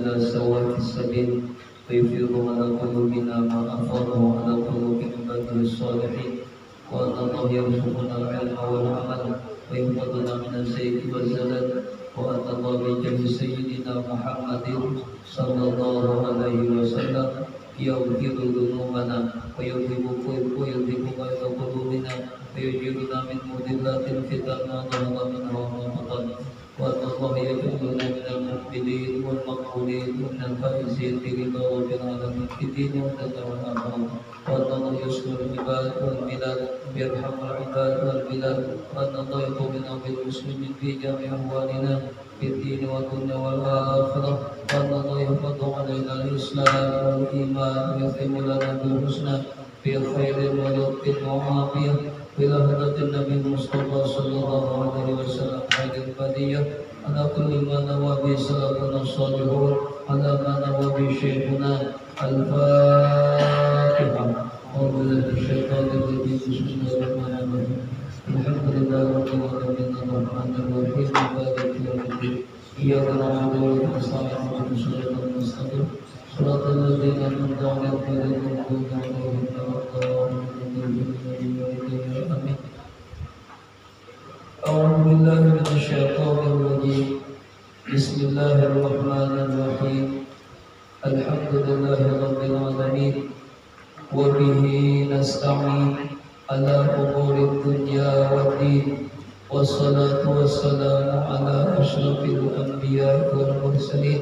إلى سواء السبيل ويفيض على قلوبنا ما أفاضه على قلوب عباده الصالحين وأن الله يرزقنا العلم والعمل ويحفظنا من الزيغ والزلل وأن الله بجاه سيدنا محمد صلى الله عليه وسلم يغفر ذنوبنا ويذهب غيظ قلوبنا ويجيرنا من مضلات الفتن ما ظهر منها وما بطن وأن الله يجعلنا من المقبلين والمقبولين ومن الفائزين برضا وبالعالمين في الدين والدنيا والآخرة وأن الله يسر العباد والبلاد ويرحم العباد والبلاد وأن الله يقومنا بالمسلمين في جميع أحوالنا في الدين والدنيا والآخرة وأن الله يحفظ علينا الإسلام والإيمان ويختم لنا بالحسنى في خير ولطف وعافية إلى حضرة النبي المصطفى صلى الله عليه وسلم خير البرية على كل ما نوى به سلفنا الصالحون على ما نوى به شيخنا الفاتحة أعوذ بالله من الشيطان الرجيم بسم الله الرحمن الرحيم الحمد لله رب العالمين الرحمن الرحيم مالك يوم الدين إياك نعبد وإياك نستعين اهدنا الصراط المستقيم صراط الذين أنعمت عليهم غير المغضوب عليهم ولا الضالين أعوذ بالله من الشيطان الرجيم بسم الله الرحمن الرحيم الحمد لله رب العالمين وبه نستعين على أمور الدنيا والدين والصلاة والسلام على أشرف الأنبياء والمرسلين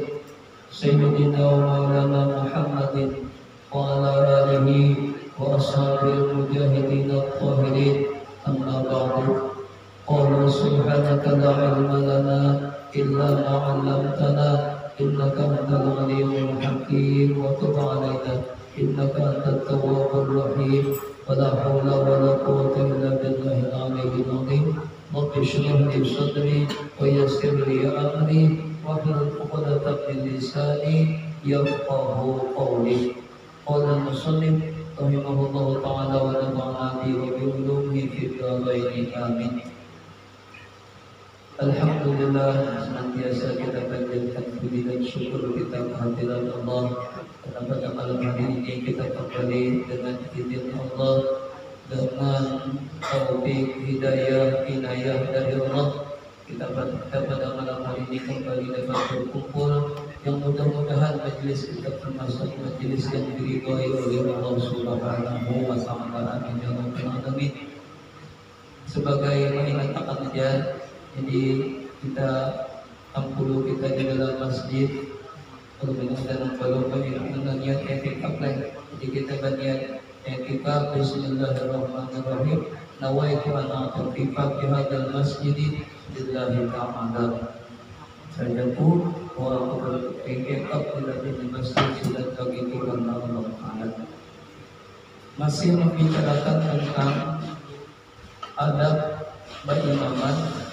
سيدنا ومولانا محمد وعلى آله وأصحابه المجاهدين الطاهرين أما بعد قال سبحانك لا علم لنا إلا ما علمتنا إنك أنت العليم الحكيم وتب علينا إنك أنت التواب الرحيم ولا حول ولا قوة إلا بالله العلي العظيم رب اشرح لي صدري ويسر لي أمري واحلل عقدة من لساني يفقه قولي قال المصنف رحمه الله تعالى ونفعنا به وبعلومه في الدارين آمين. Alhamdulillah, senantiasa kita panjatkan puji dan syukur kita kehadiran Allah. Karena pada malam hari ini kita kembali dengan izin Allah, dengan taufik, hidayah, inayah dari Allah. Kita pada malam hari ini kembali dapat berkumpul, yang mudah-mudahan majelis kita termasuk majelis yang diridhai oleh Allah Subhanahu wa Ta'ala. Amin ya rabbal alamin. Sebagai mengingatkan saja, jadi kita 60 kita di dalam masjid kalau dalam balon niat i'tikaf lah. Jadi kita berniat i'tikaf bismillahirrahmanirrahim. Nawaitu an a'takifa fi hadzal masjid lillahi ta'ala. Saya pun wa i'tikaf di masjid sudah begitu karena Allah Ta'ala. Masih membicarakan tentang adab berimaman,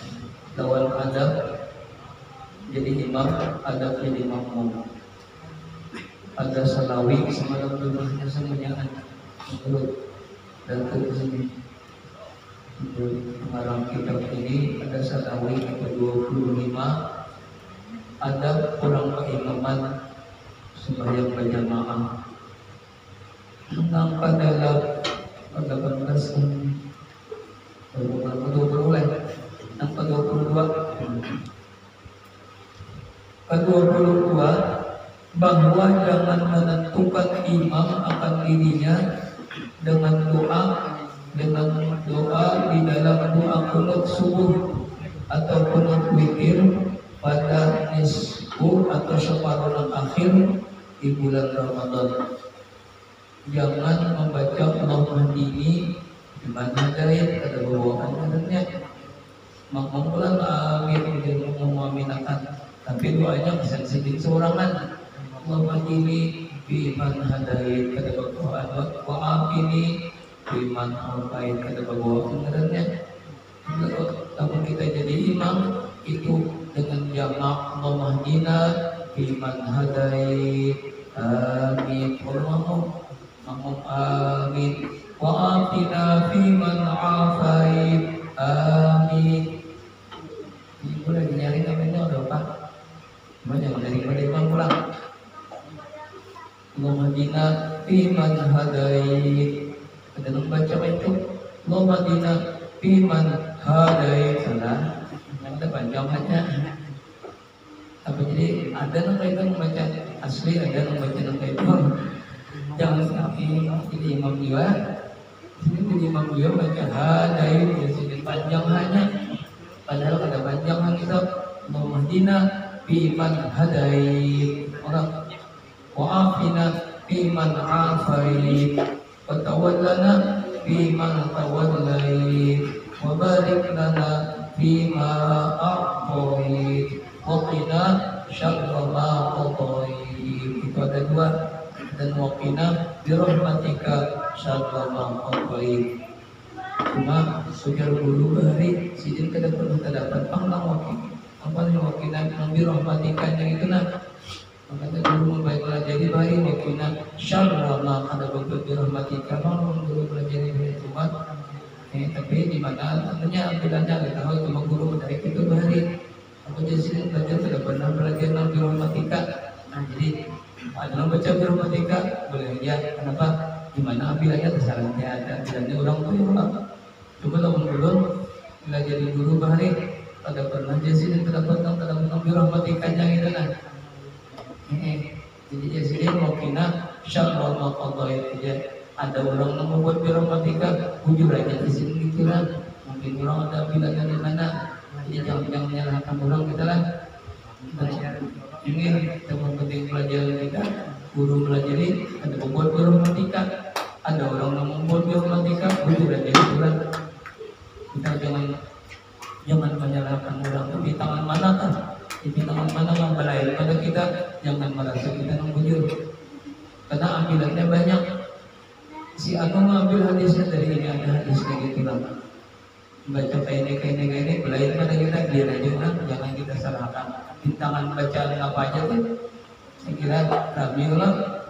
lawan adab jadi imam, adab jadi makmum. Ada salawi semalam rumahnya semuanya menurut dan kesini pengarang kitab ini ada salawi ke 25 adab orang berimaman sembahyang berjamaah. Nampak dalam 18 ke-22 bahwa jangan menentukan imam akan dirinya dengan doa di dalam doa qunut subuh atau qunut witir pada nisfu atau separuh akhir di bulan Ramadan. Jangan membaca Allahumma hdini di mana jahit ada bawaan adanya makmulan amin dan mengaminakan, tapi doanya bisa sedikit seorangan. Allahumma hdini bi man hadait kada bawaan wa afini bi man afait kada bawaan adanya. Kalau kita jadi imam itu dengan jamak Allahumma hdina bi man hadait amin Allahumma amin wa afina fi man afait amin. Ini boleh nyari namanya udah apa? Banyak dari imam pulang. fiman hadait. Ada yang baca itu Allahumma hdina fiman hadait. Salah, ada panjangannya. Apa jadi ada yang itu membaca asli, ada yang membaca yang itu. Jangan sampai jadi imam juga. Jadi imam juga baca hadait jadi panjang hanya. Padahal ada panjangan itu Allahumma hdina fiman hadait. Orang wa'afina fiman afait wa tawallana fiman tawallait wa barik lana fima a'tait wa qina syarra ma qadait. Itu ada dua. Dan wa qina birahmatika syarra ma qadait. Cuma sujar dulu hari sidin kada perlu terdapat panglang wakil apa yang wakilnya birahmatika yang itu nak makanya dulu membaiklah jadi baik wakilnya syarra ma kada birahmatika mau dulu belajar dari Tuhan. Tapi di mana tentunya ambilannya kita tahu cuma guru dari itu hari aku jadi belajar tidak pernah belajar tentang birahmatika. Nah jadi adalah baca birahmatika boleh ya. Kenapa? Di mana ambilannya kesalahan ada ambilannya orang tua. Coba lawan belum belajar di guru bahari ada pernah jadi dan terdapat birahmatikanya itu nah. Jadi jadi wakina syarra ma qadait ya. Ada orang yang membuat birahmatika jujur aja di sini gitu lah. Mungkin orang ada bilangnya di mana. Jadi jangan menyalahkan orang kita lah. Ini teman penting pelajaran kita. Guru pelajari ada membuat birahmatika. Ada orang yang membuat birahmatika jujur aja gitu lah. Kita jangan menyalahkan orang. Di tangan mana kan? Di tangan mana yang belain pada kita. Jangan merasa kita yang bujur. Karena ambilannya banyak. Si Anu mengambil hadisnya dari ini ada hadis kayak gitu lah. Baca kayak ini belain pada kita dia aja kan. Jangan kita salahkan. Di tangan bacaan apa aja tuh. Saya kira kami lah.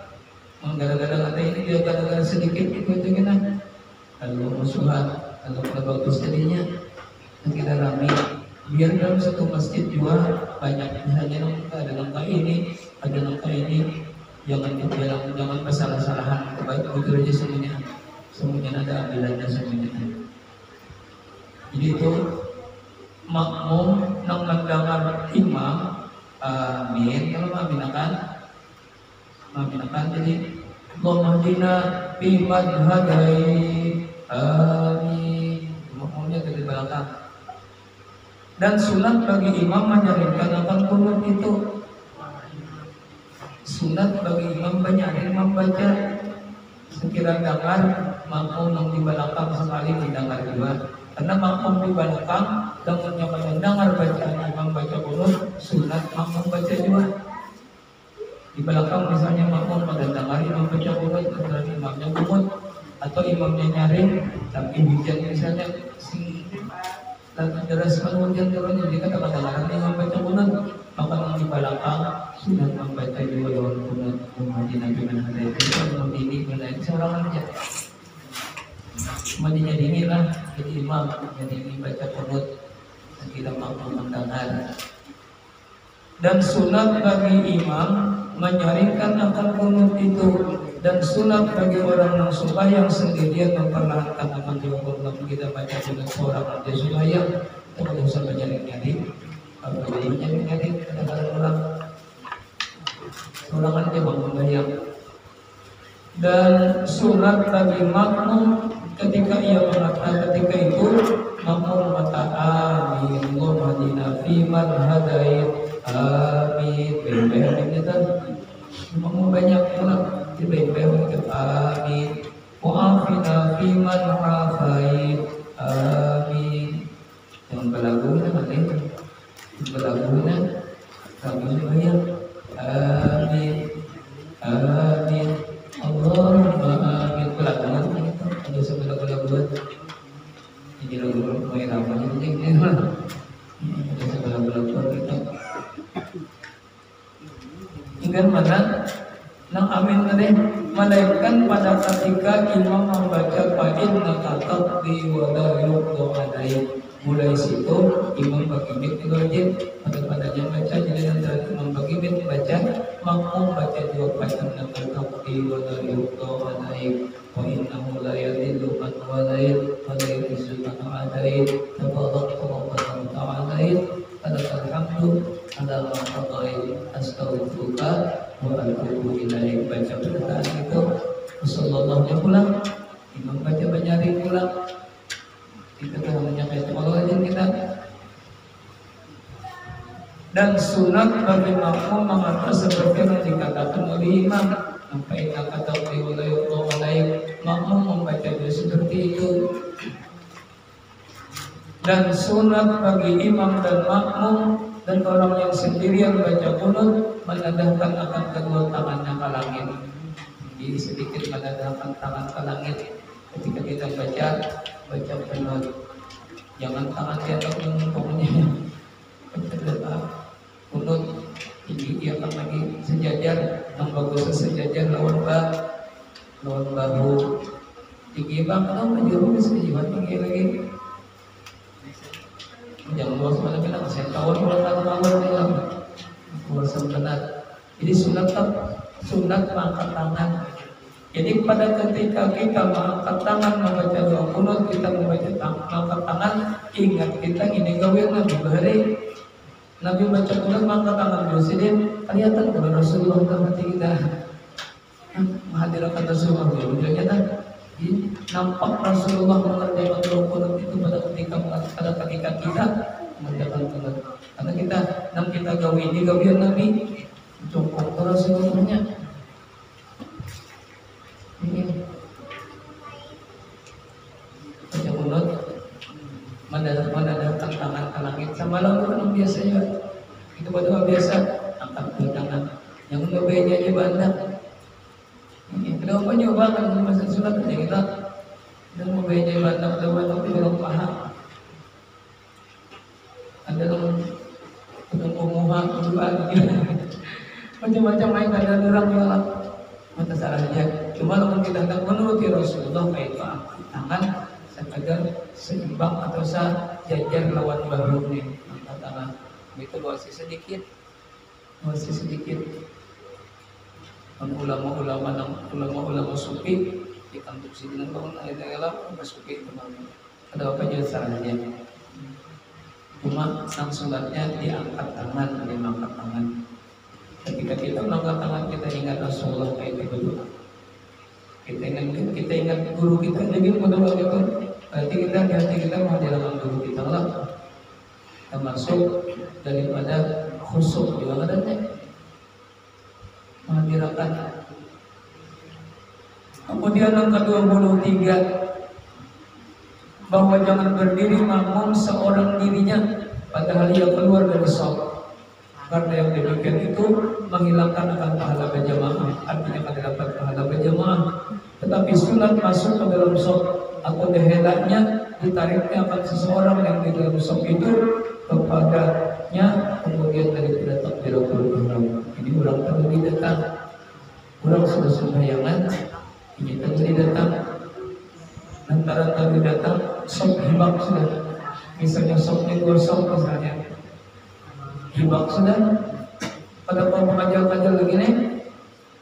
Gara-gara kata ini dia gara-gara sedikit itu kita. Lalu musuhan. Kalau bagus jadinya kita rame biar dalam satu masjid juga banyak misalnya ada nangka ini ada nangka ini jangan bersalah-salahan baik betul aja semuanya ada ambilannya semuanya. Jadi itu makmum nang mendengar imam amin kalau aminakan jadi Allahumma hdina fiman hadait amin. Makmumnya dari belakang. Dan sunat bagi imam menyaringkan akan kunut itu. Sunat bagi imam menyaring membaca sekira dengar makmum yang di belakang sekali mendengar juga. Karena makmum di belakang dengan mendengar bacaan imam baca kunut, sunat makmum baca juga. Di belakang misalnya makmum mendengar imam baca kunut, dan imamnya kunut atau imamnya nyaring, tapi hujan misalnya si dan deraskan hujan turun jadi kata kadang-kadang imam baca kunut maka yang di belakang sudah membaca dua lawan kunut Madinah dengan hadai itu ini mulai seorang aja Madinah ini lah jadi imam jadi ini baca kunut dan kita mampu mendengar. Dan sunat bagi imam menyaringkan akan kunut itu, dan sunat bagi orang yang sembahyang sendirian memperlahankan akan dua kunut kita baca dengan seorang aja sembahyang. Kita tidak usah menyaring-nyaring. Kalau jadi menyaring-nyaring kadang-kadang orang seorang aja membayang. Dan sunat bagi makmum ketika ia mengatakan ketika itu makmum mata amin Allahumma hdina fiman hadait amin. Baik-baik kita makmum banyak orang di baik-baik kita amin wa'afina fiman afait amin. Jangan berlagunya nanti berlagunya kami banyak amin amin Allahumma amin. Berlagunya itu ada sebelah buat ini lagu main apa ini ada sebelah buat kita hingga mana nang amin tadi melainkan pada ketika imam membaca fa'in nakatab di wala yukdo adai Mulai situ imam bagimit itu wajib pada-padanya baca, jadi antara imam bagimit baca, makmum baca dua bacaan dengan takbir wa la yuqta alaih wa innahu la yadillu man walaih wa la yuzu man alaih tabarakta rabbana ta'alaih falakal hamdu ala ma qadaih astaghfiruka wa atubu ilaik. Baca bacaan itu sallallahu alaihi pulang, imam baca banyarin pulang. Kita hanya kayak kalau aja kita. Dan sunat bagi makmum mengatur seperti yang dikatakan oleh imam. Apa yang kata oleh makmum membaca seperti itu. Dan sunat bagi imam dan makmum dan orang yang sendirian baca kunut menadahkan akan kedua tangannya ke langit. Jadi sedikit menadahkan tangan ke langit ketika kita baca kunut. Jangan tangan di atas pokoknya baca kunut tinggi dia akan lagi sejajar, yang bagus sejajar lawan bahu tinggi bang, kalau menjauh sejajar tinggi lagi. Jangan luas mana bilang saya kawan bilang luas benar. Jadi sunat mengangkat tangan. Jadi pada ketika kita mengangkat tangan membaca doa kunut, kita mengangkat tangan, ingat kita ini gawir Nabi bahari. Nabi baca kunut mengangkat tangan presiden, kelihatan kepada Rasulullah dalam hati kita. Menghadirkan Rasulullah wujudnya kan. Nampak Rasulullah mengerjakan doa kunut itu pada ketika kita mengerjakan kunut. Karena kita gawir ini gawir Nabi, cukup Rasulullahnya. Baca kunut menadahkan tangan ke langit sama lalu biasa ya. Itu doa biasa, angkat dua tangan. Yang lebihnya aja banyak. Kenapa nyoba kan masa sunat aja kita dan lebihnya banyak tapi belum paham. Ada yang pemuha kedua macam-macam main ada orang yang mata salahnya. Cuma kalau kita hendak menuruti Rasulullah baik tangan sekadar seimbang atau sejajar lawan bahu nih angkat tangan. Itu luasnya sedikit. Ulama sufi dikantuk sini dengan ayat-ayat sufi teman. Ada apa aja salahnya? Cuma sang sunatnya diangkat tangan. Ketika kita mengangkat tangan kita ingat Rasulullah kayak itu. Kita ingat guru kita jadi berdoa itu. Berarti kita di hati kita menghadirkan guru kita lah. Termasuk daripada khusyuk juga adanya. Menghadirkan. Kemudian yang ke-23 bahwa jangan berdiri makmum seorang dirinya padahal ia keluar dari shaf. Karena yang demikian itu menghilangkan akan pahala berjamaah, artinya akan dapat pahala berjamaah. Tetapi sunat masuk ke dalam shaf atau dihelaknya ditariknya akan seseorang yang di dalam shaf itu kepadanya kemudian daripada takbiratul ihram. Ini orang tadi datang, orang sudah sembayangan, ini tadi datang, antara tadi datang shaf hibak sudah, misalnya shafnya 2 shaf misalnya. Hibak sudah pada mau mengajar-ajar lagi nih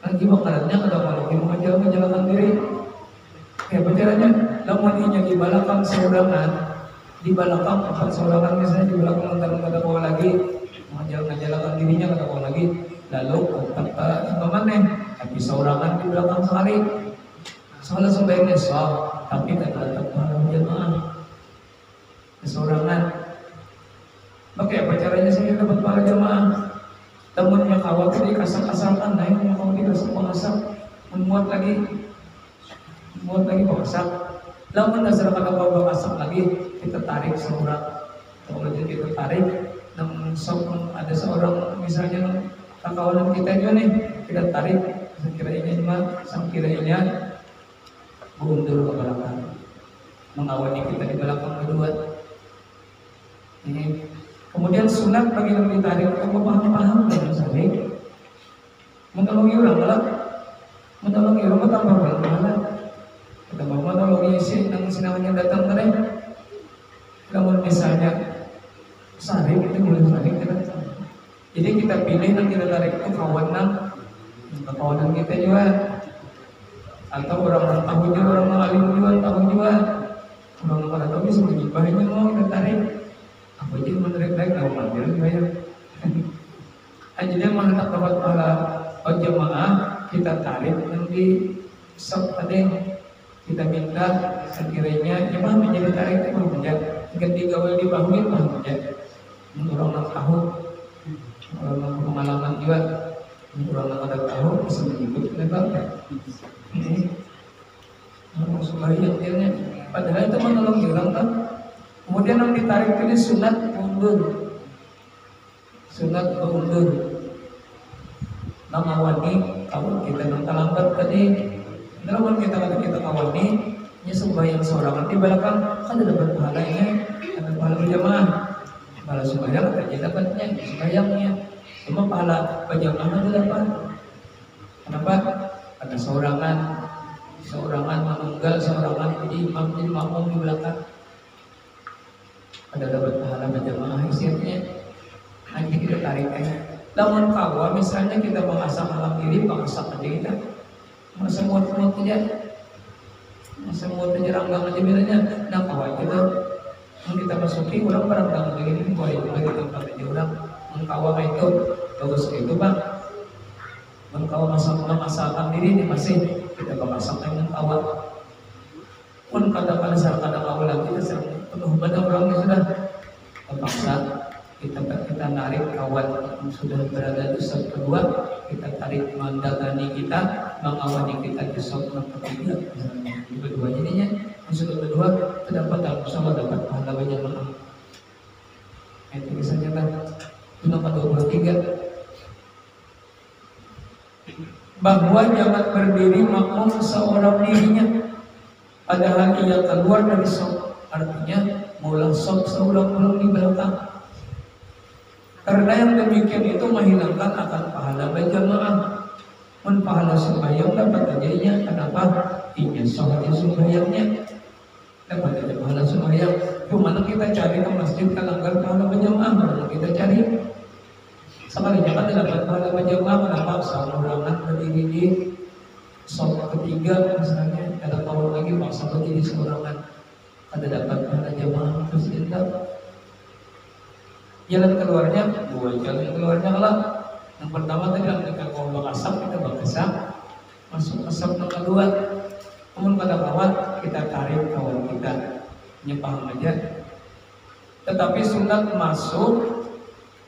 lagi bakarannya ada lagi mengajar menjalankan diri ya caranya lamunnya di belakang saurangan di belakang empat saurangan misalnya di belakang antara kata bawa lagi menjalankan dirinya kata bawa lagi lalu kata mana tapi saurangan di belakang sekali soalnya sebaiknya sah tapi kata para jemaah saurangan. Oke, apa caranya saya dapat para jemaah? Temannya khawatir dikasar-kasarkan, nah ini mau dikasar pengasar, memuat lagi pengasar. Lamun dasar kata bawa kasar lagi, kita tarik seorang, kemudian kita tarik, dan ada seorang misalnya kawan kita juga nih, kita tarik, sekiranya mundur ke belakang, mengawali kita di belakang kedua. Ini. Kemudian sunat bagi yang ditarik untuk paham-paham dan saling menolongi orang tambah pahala. Kita mau menolongi si yang senangnya datang tadi. Namun misalnya pilih yang kita tarik itu kawanan kita juga, atau orang tahu juga, orang alim juga tahu juga, orang pada tahu bisa mengibahinya mau kita tarik. Apa aja menarik-narik tahu mandiri bayar. Jadi mantap dapat pahala jemaah kita tarik nanti sok tadi kita minta sekiranya jemaah menjadi tarik itu menjadi ketika di bahu itu menjadi orang tahu orang pengalaman juga orang ada tahu bisa menyebut lebar orang sebagian akhirnya padahal itu menolong orang kan. Kemudian yang ditarik ini sunat undur nangawani kalau kita nonton lambat tadi dalam kita kawani nya sembahyang seorang di belakang kan ada dapat pahalanya, ada pahala berjamaah, pahala sembahyang kerja dapatnya sembahyangnya, cuma pahala berjamaah itu dapat. Kenapa? Ada seorangan menunggal, seorangan jadi imam jadi makmum di belakang, ada dapat pahala berjamaah isinya. Nanti kita tarik lamun kawa misalnya kita mengasah malam diri, mengasah aja kita masa muat-muat aja ranggang aja bilangnya nah kawa kita kita masuki orang barang begini boleh lagi tempat aja orang mengkawa itu bagus itu bang mengkawa masakan diri ini masih kita mengasah dengan kawa pun kadang-kadang awal kita penuh badan orang sudah terpaksa kita narik kawan yang sudah berada di sop kedua, kita tarik mandagani kita, mengawani kita di sop yang ketiga, di kedua jadinya yang sudah kedua terdapat dalam sama dapat pahala berjamaah. Itu bisa nyata. Itu nomor 23. Bahwa jangan berdiri makmum seorang dirinya, padahal ia keluar dari sop, artinya mulai sop seorang belum di belakang. Karena yang demikian itu menghilangkan akan pahala berjamaah. Pahala sembahyang dapat adanya. Kenapa? Inya sholat sembahyangnya dapat ada pahala sembahyang. Cuma kita cari ke masjid kalanggar pahala berjamaah. Mana kita cari? Sekalinya kan dapat pahala berjamaah. Kenapa? Seorangan berdiri di sholat ketiga misalnya. Ada kawan lagi maksa berdiri seorangan. Ada dapat pahala jamaah terus kita. Jalan keluarnya lah. Yang pertama tadi ketika kau asap kita asap, masuk asap yang kedua. Namun pada bawah kita tarik kawan kita nyepang aja. Tetapi sunat masuk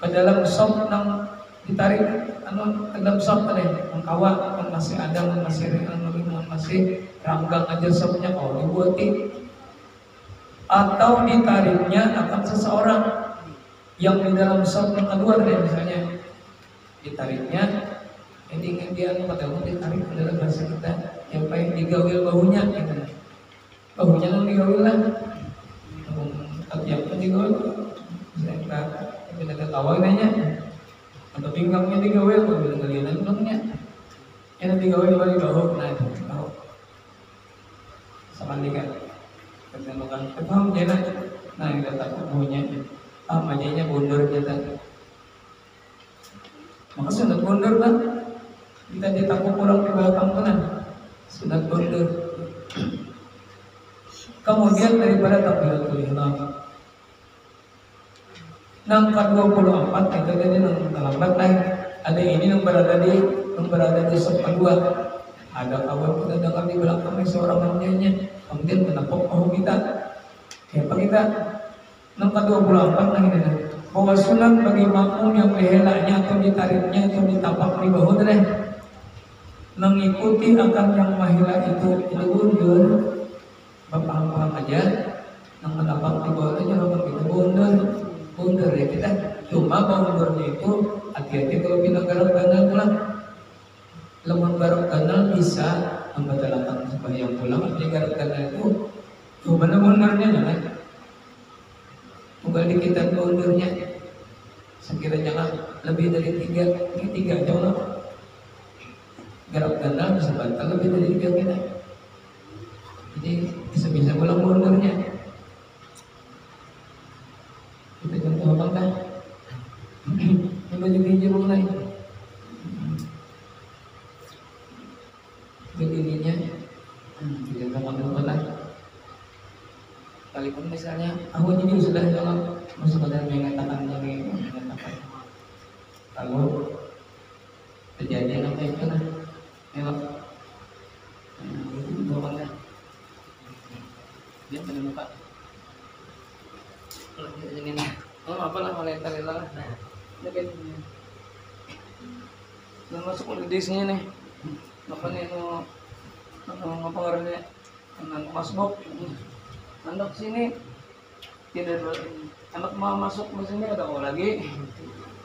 ke dalam sop yang ditarik, ke dalam sop tadi mengkawa kan masih ada masih ranggang aja sopnya kalau dibuatin atau ditariknya akan seseorang yang di dalam sop yang kedua tadi misalnya ditariknya jadi dia katakan ditarik adalah bahasa kita sampai digawil bahunya gitu. Bahunya yang digawil lah yang digawil kita ketawa nanya atau pinggangnya digawil bahunya kalian tulangnya yang digawil di bahu nah itu bahu sama dengan ketemukan paham jenak nah kita takut bahunya majanya bundar kita. Maka sunat bundar kan kita ditakut pulang di belakang kan sunat bundar. Kemudian daripada takbiratul ihram nang ke-24 itu tadi nang terlambat naik ada ini yang berada di sop kedua ada kawan kita dengar di belakang seorang nyanyi kemudian menepuk bahu kita siapa kita nang ke-24 lagi bahwa sunat bagi makmum yang dihelaknya atau ditariknya atau ditapak di bahu tadi mengikuti akan yang mahila itu mundur paham aja nang menapak di bawah itu jangan begitu mundur ya kita cuma mundurnya itu hati-hati kalau pindah garap kanal pulang lemon garap kanal bisa membatalkan sembahyang pulang jadi garap kanal itu cuma mundurnya jangan tunggal di kita mundurnya sekiranya jangan lebih dari 3 jauh lah garap kanal bisa batal lebih dari 3 kita jadi bisa pulang mundurnya kita contoh apa kan? Ini baju hijau mulai sekalipun misalnya aku jadi sudah dalam masuk ke dalam mengatakan lagi mengatakan kalau kejadian apa itu nah memang itu bawahnya dia pada muka ini oh apalah malaikat lah ini kan dan masuk ke desnya nih apa nih ngapain anak masbok anak sini tidak anak mau masuk ke sini ada kau lagi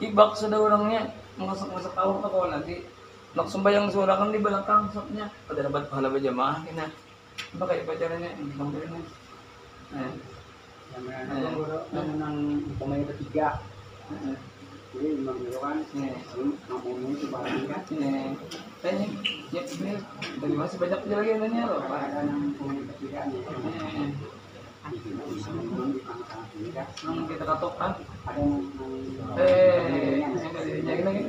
ibak sudah orangnya masak tahu kau lagi nak sembahyang suarakan di belakang sopnya pada dapat pahala berjamaah kena apa kayak pacarannya sampai yang menang pemain ketiga jadi memang itu kan ngomongnya itu barang kan tanya ya dari masih banyak lagi nanya loh ada yang pemain ketiga nih kita katok kan ada yang lagi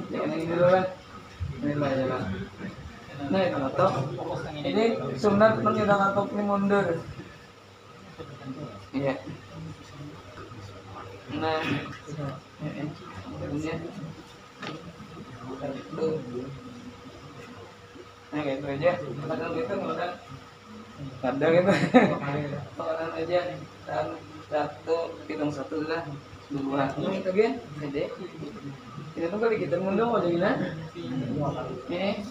jangan lagi dulu kan nah itu katok ini sunat mengira katok ini mundur iya nah ini nah gitu aja kadang gitu kadang gitu kadang aja dan satu hitung satu lah dua ini itu kan jadi kita tuh kali kita mundur aja gila ini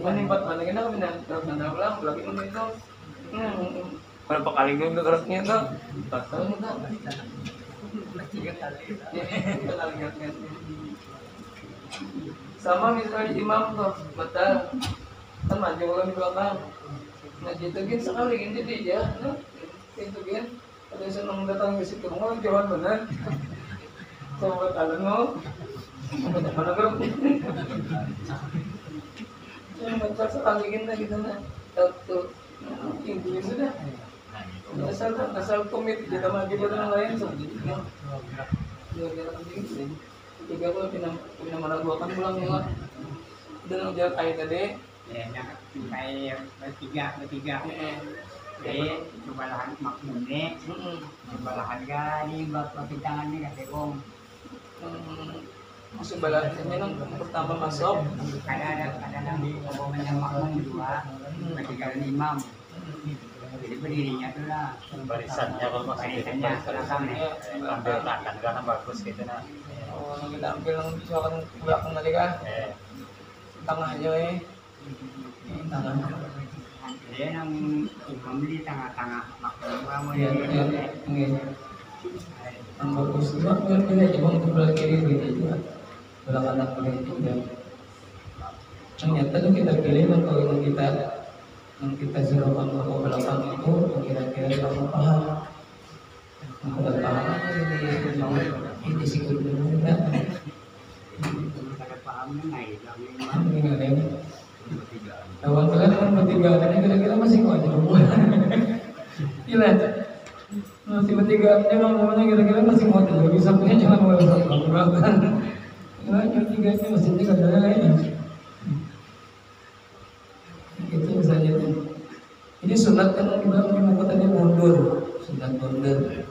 menimpat mana kita pindah terus nanda ulang lagi itu berapa kali gue kerasnya tuh 4 tahun itu sama misalnya imam tuh betul kan maju kalau di belakang nah gitu kan sekali gitu dia itu kan ada senang datang ke situ mau jalan benar coba kalian mau mana grup yang baca sekali gitu nah satu itu sudah asal komit kita maju ke orang lain sebenarnya tiga puluh pindah meragukan pulang ya dan ujar air tadi kayak bertiga jadi coba lahan makmumnya coba lahan gani buat perpintangan ini kasih kong masuk balasannya kan pertama masuk ada yang ngomongnya makmum dua bertiga dan imam jadi berdirinya tuh lah barisannya kalau masuk di belakang nih ambil kanan karena bagus gitu nah oh kita ambil misalkan belakang tadi kan tengah aja tengah dia yang imam di tengah-tengah makmum kamu ya yang bagus itu kan kita coba untuk belah kiri gitu juga belah kanan boleh juga ternyata tuh kita pilih kalau yang kita serahkan ke belakang itu kira-kira kamu paham aku udah paham ini sih dulu kan ada pahamnya naik awal kalian kan bertiga kan kira-kira masih kuat juga gila masih bertiga memang ngomongnya kira-kira masih kuat juga bisa punya jangan mulai satu kan yang tiga ini masih tiga ada lain itu misalnya itu ini sunat kan kita mau tadi mundur sunat mundur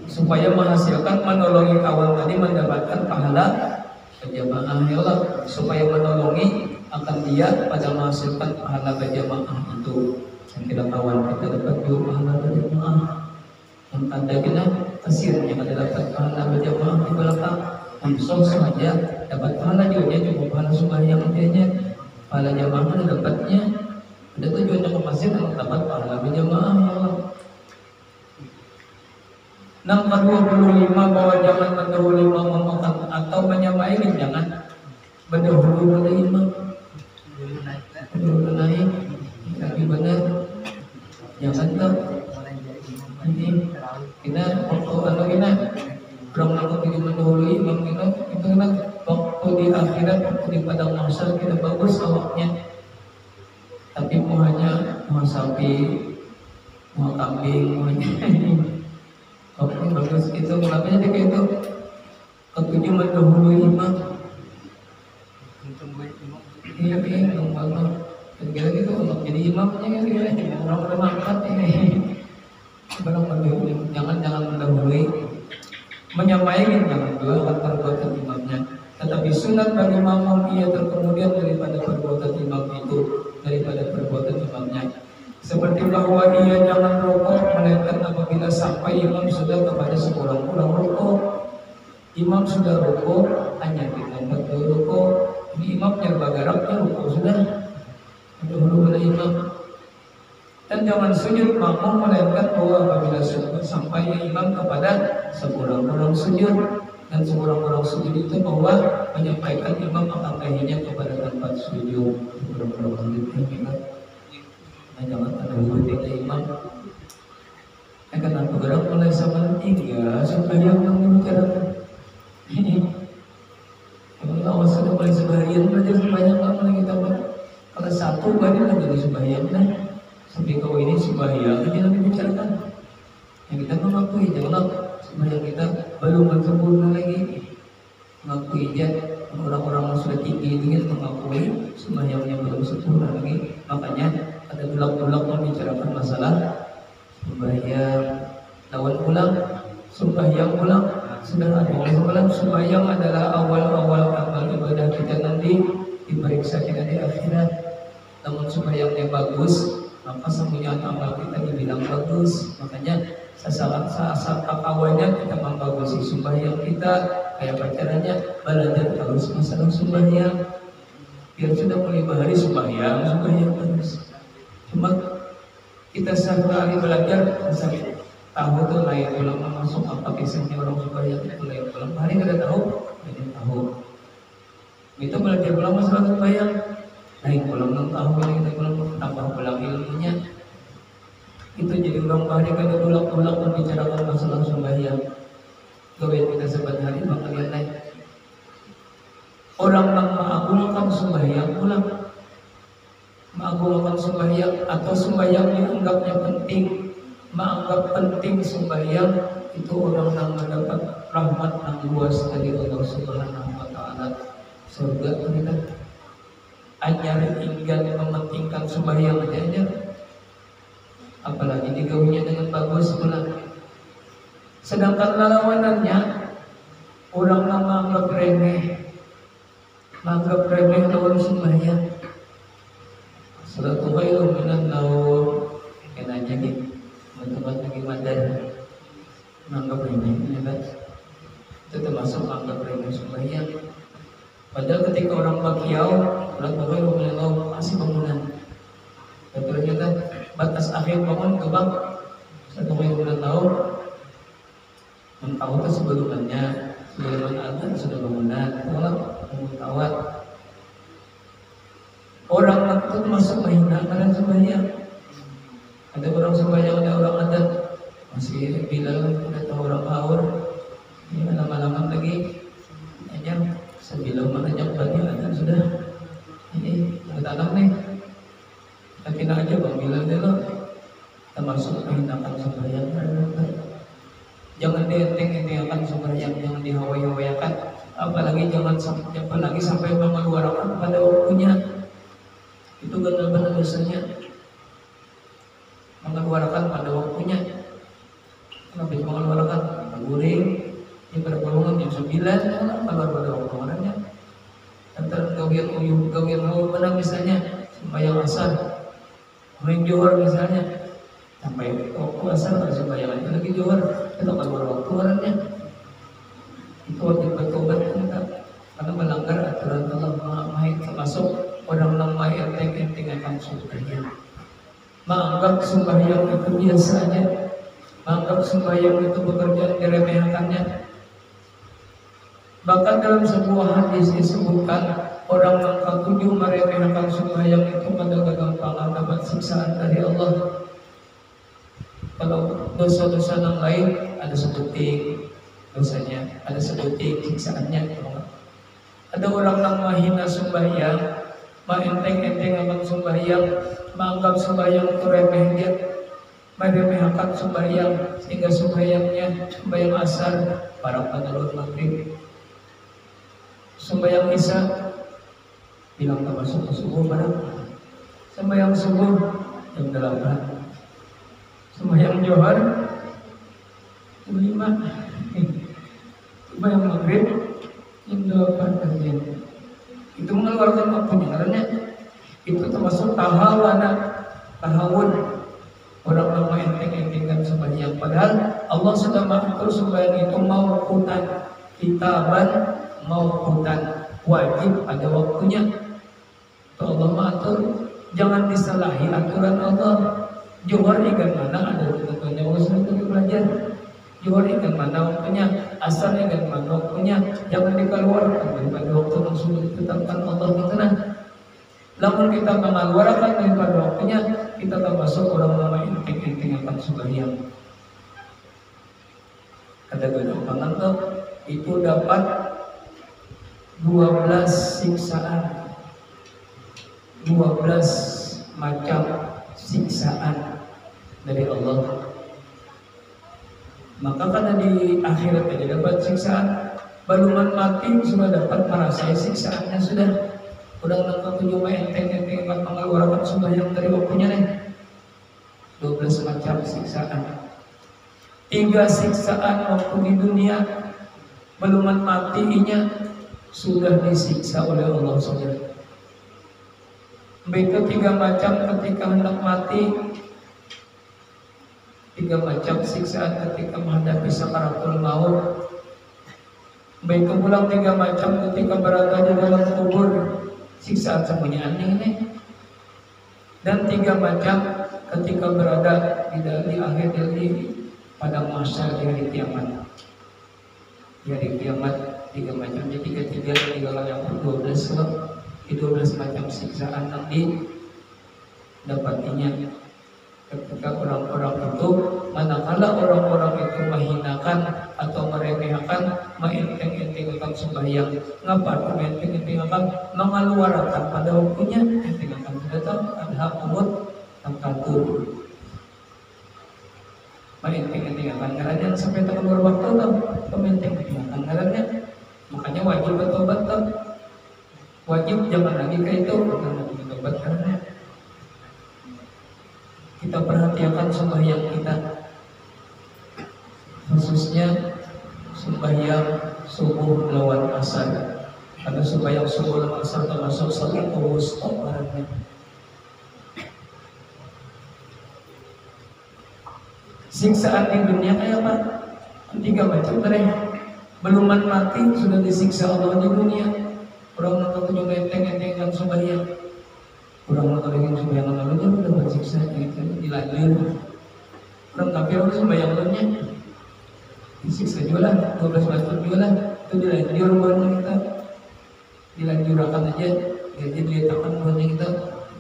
supaya menghasilkan menolongi kawan tadi mendapatkan pahala berjamaah ya Allah supaya menolongi akan dia pada menghasilkan pahala berjamaah itu yang kita kawan kita dapat dua pahala berjamaah yang tanda kita hasilnya kita dapat pahala berjamaah di belakang langsung saja dapat pahala juga cuma pahala sembahyang aja pahala jamaah dapatnya ada tujuannya ke masjid untuk dapat pahala berjamaah ya Allah. Yang ke-25 bahwa jangan mendahului imam atau menyamai jangan mendahului pada imam. Dulu naik, tapi benar. Jangan tuh. Ini kita waktu kita belum lakukan ingin mendahului imam itu kan waktu di akhirat waktu di padang mahsyar kita bagus awaknya. Tapi mau hanya mau sapi, mau kambing, mau ini. Oke, bagus itu kenapa jadi kayak itu ketujuh mendahului imam jadi imamnya kan ya, orang udah mangkat ini. Jangan mendahului, menyampaikan jangan dua akan perbuatan imamnya. Tetapi sunat bagi makmum ia terkemudian daripada perbuatan imam itu, daripada perbuatan imamnya. Seperti bahwa ia jangan rukuk melainkan apabila sampai imam sudah kepada sekurang-kurang rukuk. Imam sudah rukuk, hanya kita rukuk. Ini imamnya bagaraknya rukuk sudah. Dahulu pada imam. Dan jangan sujud makmum melainkan bahwa apabila sampai imam kepada sekurang-kurang sujud. Dan sekurang-kurang sujud itu bahwa menyampaikan imam akan kakinya kepada tempat sujud. Sekurang-kurang sujud jangan ada hubungan imam. Kenapa gerak mulai sama tiga supaya yang membicarakan ini. Kalau awal sudah mulai sebahagian belajar sebanyak apa kita buat. Kalau satu baru kan jadi sebahagian nah. Sampai kau ini sebahagian jangan dibicarakan. Yang kita mengakui janganlah sebahagian kita belum sempurna lagi. Mengakui aja orang-orang yang sudah tinggi itu mengakui sebahagiannya belum sempurna lagi. Makanya ada ulang-ulang membicarakan masalah sembahyang, lawan ulang, sembahyang ulang, sedang ada ulang. Sembahyang adalah awal-awal amal ibadah kita nanti diperiksa kita di akhirat. Namun sembahyangnya bagus, maka semuanya amal kita dibilang bagus. Makanya sasaran awalnya kita membagusi sembahyang kita, kayak caranya belajar terus masalah sembahyang. Biar sudah mulai hari sembahyang terus. Cuma kita sehari belajar sampai tahu tuh lain ulama masuk apa kisahnya orang sembahyang itu lain ulama hari kada tahu, ini tahu. Kita belajar ulama masalah sembahyang, lain ulama tahu ini kita ulama tambah ulang ilmunya. Itu jadi orang hari kada ulang-ulang membicarakan masalah sembahyang. Kawin kita sebenarnya bakal lain. Orang yang mengagungkan sembahyang ulang. Mengagungkan sembahyang atau sembahyang dianggapnya penting, menganggap penting sembahyang itu orang yang mendapat rahmat yang luas dari Allah Subhanahu wa Ta'ala. Surga kita anyar tinggal mementingkan sembahyang aja, apalagi digawinya dengan bagus pula. Sedangkan lawanannya orang yang menganggap remeh lawan sembahyang. Salatu khairum minan naum. Kenanya gitu. Teman-teman lagi mandar. Menganggap remeh kan? Itu termasuk menganggap remeh sembahyang. Padahal ketika orang bakiau, salatu khairum minan naum masih bangunan. Dan ternyata batas akhir bangun ke bang. Salatu khairum minan naum. Mentawat itu sebelum azan sudah bangunan. Tolak mentawat. Orang itu masuk menghina karena sembahyang. Ada orang sembahyang, ada orang adat. Masih Bilal, ada orang haur. Ya, lama-lama lagi hanya sebelum menanjak bagi adat sudah. Ini tanam nih. Kita kena aja Bang Bilal dulu. Kita masuk menghinakan sembahyang. Jangan dienteng-entengkan sembahyang, jangan dihawai-hawayakan. Apalagi sampai mengeluarkan pada waktunya. Itu benar-benar dosanya mengeluarkan pada waktunya. Habis mengeluarkan guring yang bergolongan jam 9 keluar pada waktu-waktunya. Antara gawian mana misalnya sembahyang asar, main johor misalnya sampai waktu asar masih sembahyang lagi johor, kita keluar waktu-waktunya. Itu wajib bertobat kita karena melanggar aturan Allah. Termasuk orang lemah enteng-enteng akan sembahyang. Menganggap sembahyang itu biasanya, menganggap sembahyang itu pekerjaan diremehkannya. Bahkan dalam sebuah hadis disebutkan orang yang ketujuh meremehkan sembahyang itu pada kegampangan dapat siksaan dari Allah. Kalau dosa-dosa yang lain ada sedetik dosanya, ada sedetik siksaannya. Ada orang yang menghina sembahyang, enteng-enteng akan sembahyang, menganggap sembahyang itu remeh dia, meremehkan sembahyang sehingga sembahyang asar para penelur maghrib, sembahyang isya bilang tak masuk ke subuh barang, sembahyang subuh jam 8, sembahyang johar jam 5, sembahyang maghrib jam 8 pagi. Itu mengeluarkan waktunya karena itu termasuk tahawun. Orang lama enteng-entengkan sembahyang, padahal Allah sudah mengatur sembahyang itu mauqutan, kitaban mauqutan, wajib ada waktunya. Itu Allah mengatur, jangan disalahi aturan Allah. Johar ikan mana ada tentunya, usah itu belajar. Johar ikan mana waktunya, asar ikan mana waktunya, jangan dikeluarkan daripada waktu yang sudah ditetapkan Allah gitu nah. Namun kita mengeluarkan daripada waktunya, kita termasuk orang lama enteng-enteng akan sembahyang. Kata gampangan tuh, itu dapat 12 siksaan, 12 macam siksaan dari Allah. Maka karena di akhirat aja dapat siksaan, baluman mati sudah dapat merasai siksaannya sudah. Udah nangkap tujuh enteng-enteng akan mengeluarkan sembahyang dari waktunya nih. 12 macam siksaan. 3 siksaan waktu di dunia, baluman matinya sudah disiksa oleh Allah saudara. Begitu 3 macam ketika hendak mati, 3 macam siksaan ketika menghadapi sakaratul maut. Begitu pulang 3 macam ketika berada di dalam kubur, siksaan semuanya aneh ini. Dan 3 macam ketika berada di akhir dari pada masa di hari kiamat. Di hari kiamat 3 macam, jadi 3 yang 12 di 12 macam siksaan nanti dapatinya ketika orang-orang itu, manakala orang-orang itu menghinakan atau meremehkan, mengenteng-entengkan sembahyang, ngapa mengenteng-entengkan, mengeluarkan pada waktunya, entengkan datang adha umut takatur, mengenteng-entengkan karena sampai tekan waktu tau, mengenteng-entengkan karena makanya wajib bertobat tau, wajib jangan lagi kayak itu, jangan lagi bertobat karena kita perhatikan sembahyang kita, khususnya sembahyang subuh lawan asar. Karena sembahyang subuh lawan asar termasuk salat wusta baratnya. Siksaan di dunia kayak apa? 3 macam tadi. Beluman mati sudah disiksa Allah di dunia. Orang nak tujuh enteng-entengkan sembahyang. Orang nak ingin sembahyang lalunya sudah bersiksa gitu, dilanjut. Orang kafir itu sembahyang lalunya disiksa juga 12 macam juga itu dilanjur buatnya kita, dilanjurkan aja, jadi diletakkan buatnya kita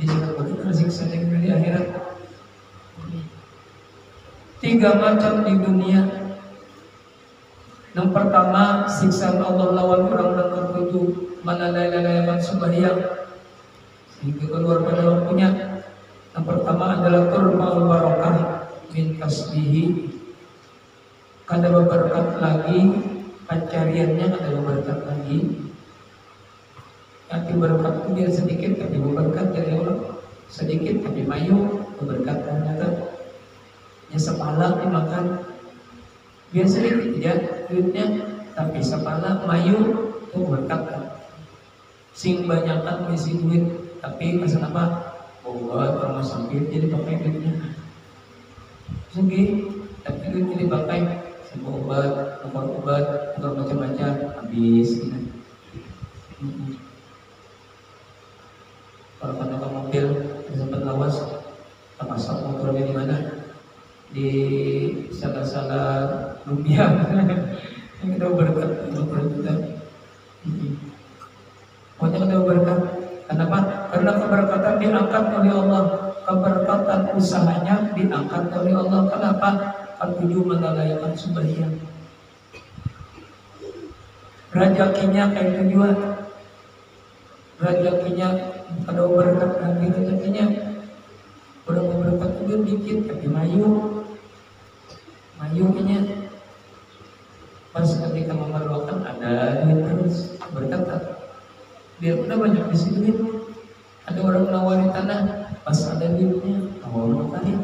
disiksa bagi tersiksa di akhirat. 3 macam di dunia. Yang pertama, siksaan Allah lawan orang yang tertuju melalaikan sembahyang sehingga keluar pada waktunya. Yang pertama adalah turfa'ul barakah min kasbihi, kada berberkat lagi pencariannya, kada berberkat lagi. Arti berkat itu biar sedikit tapi berberkat dari Allah, sedikit tapi mayu berberkat ternyata. Yang sepala dimakan biar sedikit ya duitnya, tapi sepala mayu itu berkat. Sing banyakan misi duit tapi pesan apa? Obat rumah sakit jadi pakai duitnya. Segi tapi duit jadi pakai semua obat, obat macam-macam habis gitu. Kalau pakai mobil sempat lawas, pasang motornya di mana? Di salah-salah rupiah. Kita berkat kita. Pokoknya kita berkat. Kenapa? Karena keberkatan diangkat oleh Allah, keberkatan usahanya diangkat oleh Allah. Kenapa? Ketujuh melalaikan sembahyang. Rezekinya kayak tujuan. Rezekinya ada berkat lagi rezekinya. Udah berkat tujuan dikit tapi mayunya pas ketika memerlukan ada duit terus berkata biar udah banyak di sini. Ada orang nawari tanah pas ada duitnya Allah tarik.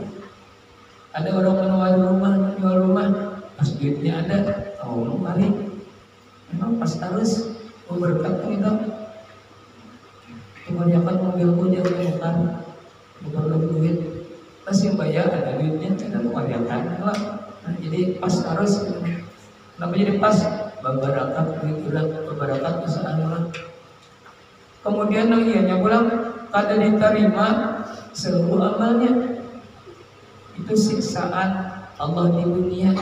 Ada orang menawari rumah, jual rumah, pas duitnya ada Allah tarik. Memang pas harus berkat kita. Kebanyakan mobilku jangan bukan lebih duit. Pas yang bayar ada duitnya, tidak kebanyakan lah. Nah, jadi pas harus. Kenapa jadi pas? Berbarakat duit ulang, berbarakat usaha ulang. Kemudian yang ianya pulang kada diterima seluruh amalnya. Itu siksaan Allah di dunia.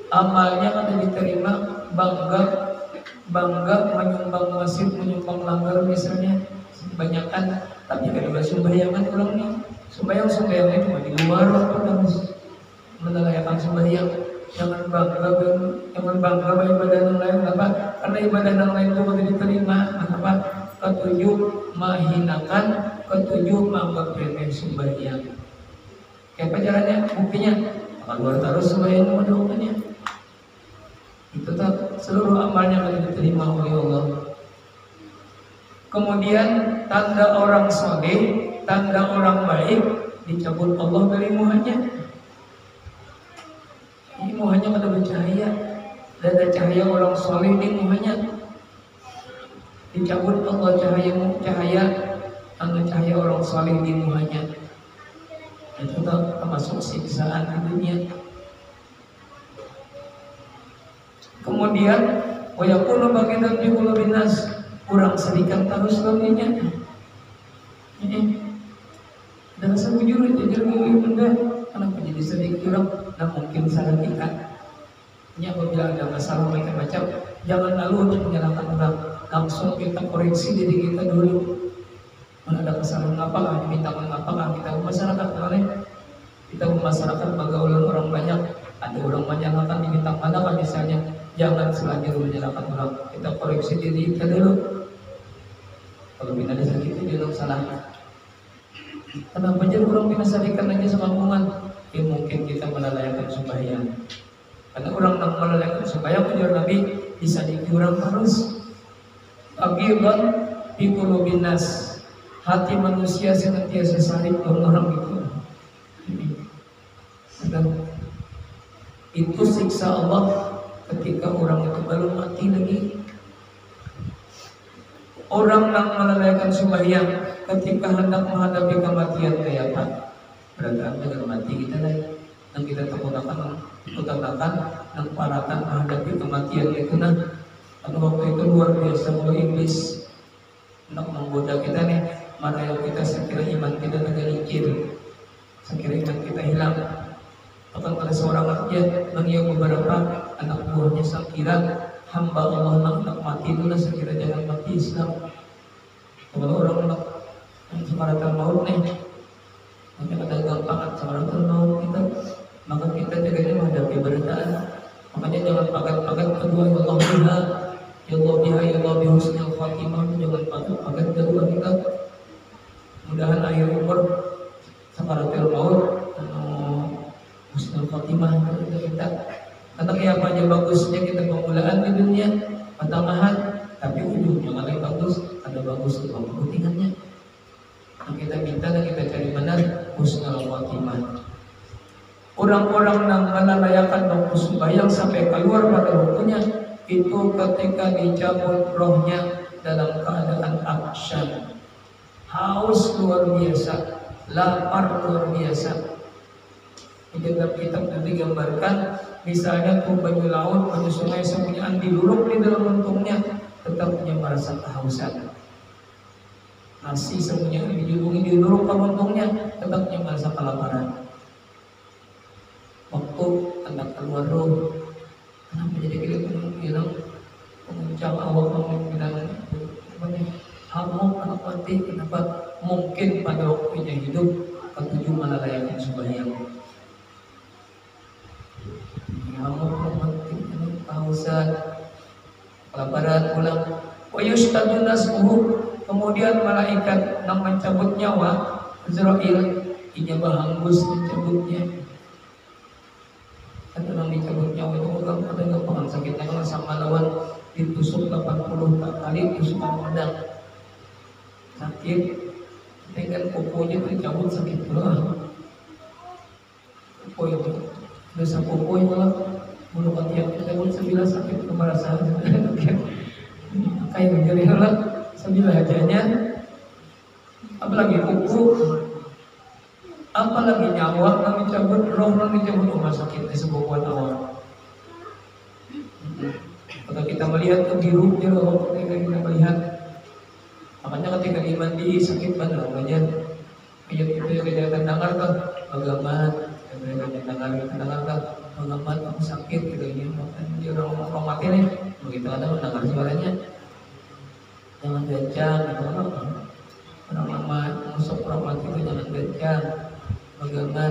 Amalnya kada diterima, bangga menyumbang masjid, menyumbang langgar misalnya kebanyakan, tapi kada sumbayangan orang nih. Sumbayangnya cuma di luar waktu harus menelayakan sembahyang. Jangan bangga ibadah yang lain. Kenapa? Karena ibadah yang lain itu tidak diterima. Kenapa? Ketujuh menghinakan, ketujuh menganggap remeh sembahyang. Kayak apa caranya? Buktinya keluar terus sembahyang mendoakannya. Itu tak seluruh amalnya akan diterima oleh Allah. Kemudian tanda orang soleh, tanda orang baik dicabut Allah dari muhanya. Ini muhanya kada bercahaya, dan ada cahaya orang soleh di muhanya. Dicabut Allah cahaya orang soleh di muhanya. Itu termasuk siksaan di dunia. Kemudian wayakunu bagian fi qulubin nas, kurang sedikit terus lebihnya. Ini dan jujur benda kenapa jadi sedikit orang, dan mungkin salah kita. Ini apabila ada masalah macam-macam, jangan lalu untuk menyalahkan orang, langsung kita koreksi diri kita dulu. Mana ada kesalahan apa, diminta maaf apa, kita masyarakat kemarin kita masyarakat pergaulan orang banyak, ada orang menyalahkan diminta maaf misalnya. Jangan selanjutnya menyalahkan orang, kita koreksi diri kita dulu. Kalau kita ada sakit itu jangan salah. Kenapa jadi orang binasarikan aja sekampungan? Ya mungkin kita melalaikan sembahyang. Karena orang yang melalaikan sembahyang ujar Nabi bisa dikurang terus. Agiban fi qulubin nas, hati manusia senantiasa salib orang itu. Itu siksa Allah ketika orang itu baru mati lagi. Orang yang melalaikan sembahyang ketika hendak menghadapi kematian kayak apa? Berarti dengan mati kita lagi. Yang kita utamakan dan paratan menghadapi kematian itu nah. Karena waktu itu luar biasa kalau iblis hendak menggoda kita nih. Mana yang kita sekira iman kita tergelincir, sekira iman kita hilang. Bahkan pada seorang rakyat mengiau beberapa anak buahnya sekira hamba Allah nak mati itulah sekira jangan mati Islam. Kalau orang nak sekaratul maut nih, maka ada gampangan sekaratul maut kita, maka kita jaganya menghadapi beritaan. Makanya jangan pakai kedua ya Allah biha, ya Allah bihusnil khatimah, jangan pakai kedua kita. Mudahan akhir umur sekaratul maut husnul khatimah kita. Kata kayak apa aja bagusnya kita permulaan di dunia, pertengahan, tapi ujungnya kalau bagus, ada bagus itu kepentingannya. Yang kita minta dan kita cari benar husnul khatimah. Orang-orang yang menalayakan waktu sembahyang sampai keluar pada waktunya itu ketika dicabut rohnya dalam keadaan aksyan, haus luar biasa, lapar luar biasa. Di dalam kitab nanti gambarkan misalnya tuh banyu laut, banyu sungai semuanya diluruk di dalam untungnya, tetap punya merasa kehausan. Nasi semuanya dijulungi diluruk ke untungnya, tetap punya merasa kelaparan. Waktu hendak keluar roh, kenapa jadi kita bilang penguncang awak bilang hamuk anak mati? Kenapa? Mungkin pada waktunya hidup ketujuh melalaikan sembahyang. Hamuk mati, kehausan, kelaparan pulang. Wayustadun nasbuhu, kemudian malaikat yang mencabut nyawa Azrail ijabah hanggus mencabutnya. Kan orang dicabut nyawa itu orang ada gampang sakitnya kalau sama lawan ditusuk 80 kali tusukan pedang sakit dengan kukunya dicabut sakit pula. Kuku itu dosa kuku itu lah. Bulu ketiak dicabut sebilah sakit kemarasan. Kayak jadi lah sebilah ajanya. Apalagi kuku, apalagi nyawa yang dicabut, roh yang dicabut, rumah sakit disebut awal. Kalau kita melihat kebirunya roh, ketika kita melihat, makanya ketika dimandi sakit banget namanya. Ayat itu yang kita akan dengar kan, bagaimana mereka dengar kan, bagaimana aku sakit gitu ini. Dia orang mati nih, begitu ada mendengar suaranya, jangan gancang, orang lama masuk orang mati itu jangan gancang, bagaimana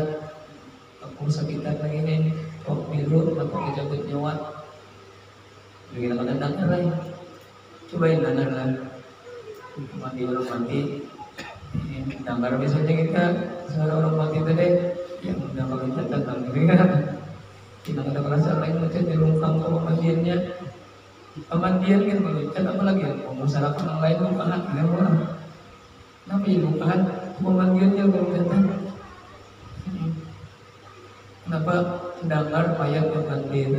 aku sakitan lagi nih, kok biru atau dicabut nyawa. Begitu ada dengar lagi, cobain dengar lah. Mati orang mati, dengar biasanya kita suara orang mati tadi, yang udah kalau catatan kan, kita ada perasaan lain macam di lungkang pemandiannya, pemandian kan mengucap apalagi masyarakat yang lain bukan hati orang, tapi bukan pemandiannya mengucapkan, kenapa dengar mayat berpandir,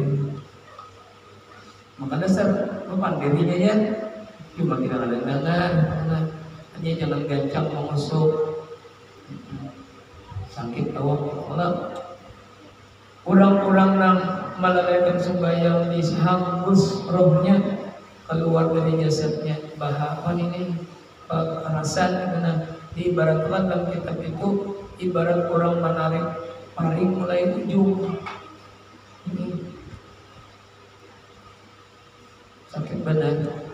maka dasar berpandirinya ya. Cuma kita ada dengar, hanya jangan gancang mengusuk, sakit awak kepala. Orang-orang yang melalaikan sembahyang dihanggus rohnya keluar dari jasadnya. Bahapan ini kekerasan karena diibaratkan dalam kitab itu ibarat orang menarik paring mulai ujung. Ini sakit benar.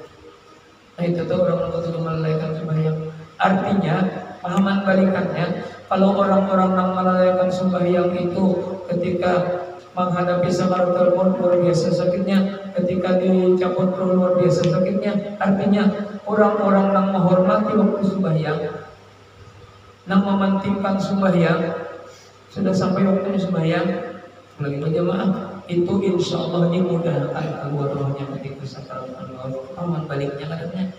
Nah itu tuh orang-orang itu melalaikan sembahyang. Artinya pahaman balikannya, kalau orang-orang yang melalaikan sembahyang itu ketika menghadapi sakaratul maut luar biasa sakitnya, ketika dicabut roh luar biasa sakitnya. Artinya orang-orang yang menghormati waktu sembahyang, yang mementingkan sembahyang, sudah sampai waktunya sembahyang lagi berjamaah, itu insya Allah dimudahkan keluar rohnya ketika sakaratul maut. Pahaman baliknya kadangnya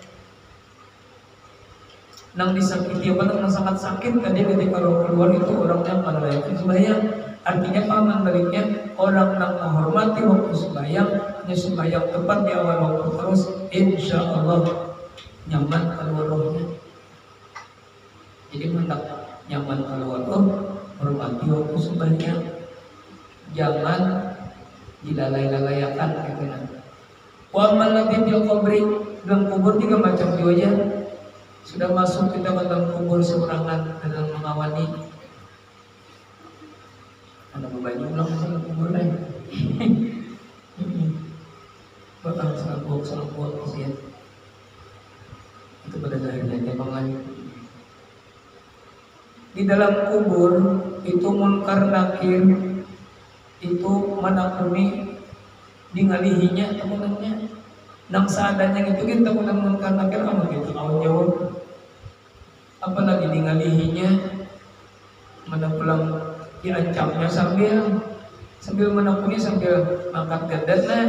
nang disakiti apa nang sangat sakit tadi ketika roh keluar itu orang yang melalaikan sembahyang. Artinya pahaman baliknya orang yang menghormati waktu sembahyang, hanya sembahyang tepat di awal waktu terus, insya Allah nyaman keluar rohnya. Jadi hendak nyaman keluar roh, hormati waktu sembahyang, jangan dilalai-lalayakan gitu kan. Wa amal ladzi fil qabri, dalam kubur tiga macam juga. Sudah masuk kita ke dalam kubur seberangan dengan mengawani. Ada bebannya ulang dalam kubur lain. Bakal selambut kesian. Itu pada zahirnya bangan. Di dalam kubur itu munkar nakir itu menakuni dingalihinya teman-temannya. Nang seadanya gitu kita munkar nakir kamu gitu awal jawab. Apalagi dingalihinya mana pulang diancamnya sambil menakuni sambil mangkat gadatnya,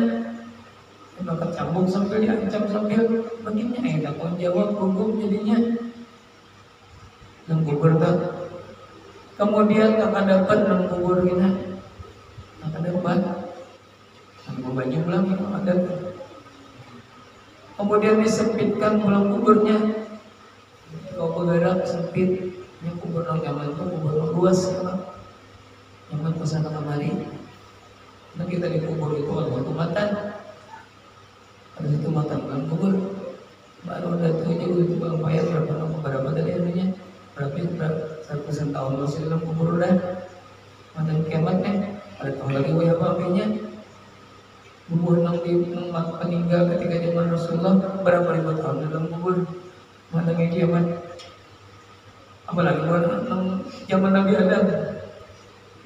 mangkat cambuk sambil diancam sambil begini takut jawab gugup jadinya nang kubur tak. Kemudian akan dapat nang kubur kita akan dapat nang bebannya pulang ada. Kemudian disempitkan pulang kuburnya. Kalau bergerak sempit, yang kubur nang zaman itu kubur luas kan. Nyaman kesana kemari. Nah kita di kubur itu ada satu matan. Ada satu matan kan kubur. Baru ada tuh itu bang payah berapa tadi anunya? Berapa 100 tahun masih dalam kubur udah. Matan kiamatnya. Ada tahun lagi apa apinya? Kubur nang peninggal ketika zaman Rasulullah berapa ribu tahun dalam kubur. Mana kiamat? Apalagi nang zaman Nabi Adam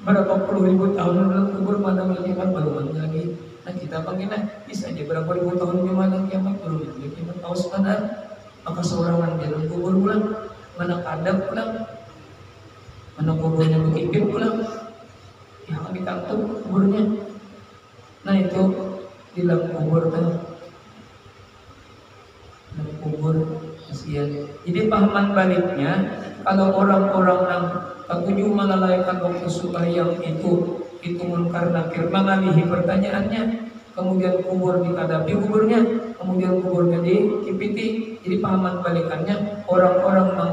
berapa puluh ribu tahun dalam kubur mana kiamat baru mana lagi. Nah kita panggilnya bisa aja berapa ribu tahun di mana kiamat baru mana kiamat tahu sekarang. Maka seorang di dalam kubur pulang, mana kadang pulang, mana kuburnya berkipit pulang, yang dikantung kuburnya. Nah itu di dalam kubur kan, dalam kubur kasihan. Jadi pahaman baliknya kalau orang-orang yang ketujuh melalaikan waktu sembahyang itu munkar nakir mengalihi pertanyaannya, kemudian kubur dikadapi kuburnya, kemudian kuburnya dikipiti. Jadi pahaman balikannya, orang-orang yang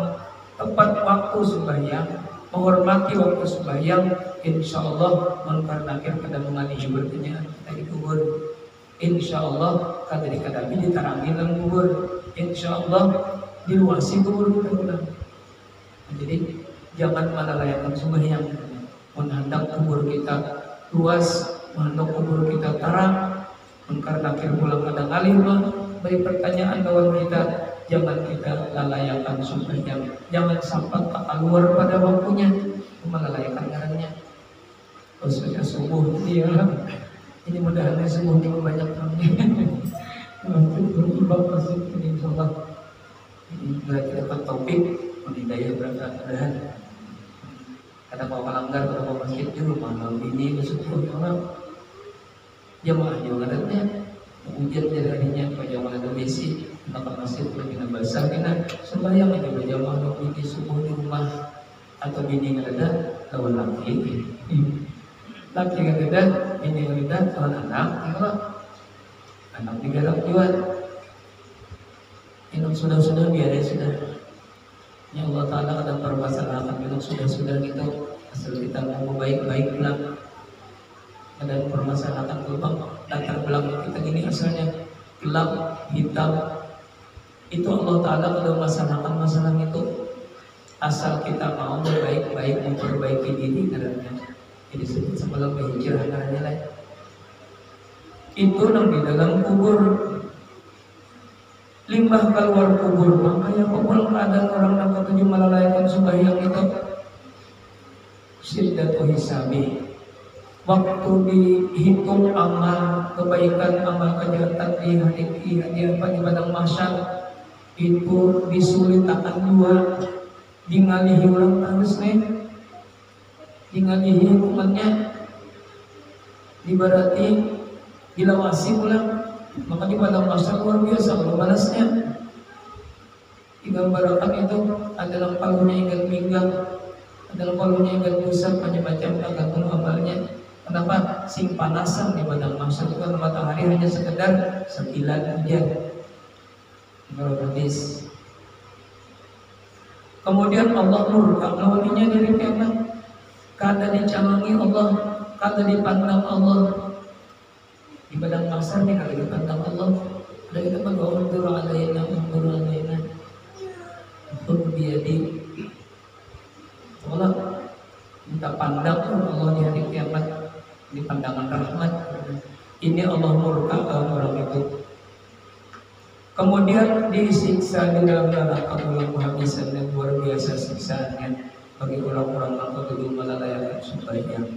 tepat waktu sembahyang, menghormati waktu sembahyang, insya Allah munkar nakir kada mengalihi pertanyaan kita di kubur. Insya Allah kada dikadapi ditarangi dalam kubur. Insya Allah diluasi kubur kita ulang. Jadi jangan melalaikan sembahyang. Menghendak kubur kita luas, menghendak kubur kita tarang, munkar nakir pulang kadang alimah, beri pertanyaan kawan kita, jangan kita lalayakan sembahyang. Jangan sampai tak keluar pada waktunya, melalaikan ngarannya. Khususnya subuh dia. Ini mudah-mudahan subuh ini banyak namanya. Nanti beribadah pasti ini insyaallah. Bila kita dapat topik, menhidayah berkah-berkahan. Kata bawa melanggar, kata bawa masjid di rumah, ini bersyukur orang. Jamaah juga katanya, hujan dari harinya, Pak Jamaah ada besi, maka masjid lebih basah kena sembahyang itu berjamaah bini subuh di rumah atau bini nggak ada lawan laki, laki nggak ada bini nggak ada lawan anak, ya anak digarap juga. Minum sudah biar ya sudah. Ya Allah Ta'ala kadang permasalahan minum sudah gitu, asal kita mau baik-baik pulang. Kadang permasalahan gelombang latar belakang kita gini asalnya gelap hitam. Itu Allah Ta'ala kalau masalah itu asal kita mau baik-baik memperbaiki diri kadangnya. Jadi disebut sebelum berhijrah kadangnya lah. Itu yang di dalam kubur. Limbah keluar kubur, makanya kubur keadaan orang yang ketujuh melalaikan sembahyang itu syiddatu hisabi. Waktu dihitung amal kebaikan, amal kejahatan di padang mahsyar itu disulitakan dua, dingalihi orang tangis nih, dingalihi hukumannya, diberarti dilawasi pulang. Maka di padang mahsyar luar biasa kalau balasnya. Digambarkan itu adalah palunya ingat minggang, adalah palunya ingat pusat, macam-macam tergantung amalnya. Kenapa? Sing panasan di padang mahsyar itu kan matahari hanya sekedar sekilan hujan. Berobis. Kemudian Allah murka lawannya dari kiamat. Kada dicamangi Allah, kada dipandang Allah. Di padang mahsyar nih kalau dipandang Allah, ada kita berdoa alaina, undur alaina. Untuk dia di Allah minta pandang Allah di hari kiamat, di pandangan rahmat. Ini Allah murka orang itu. Kemudian disiksa di dalam neraka ulang penghabisan yang luar biasa siksaannya bagi orang-orang yang ketujuh melalaikan sembahyang.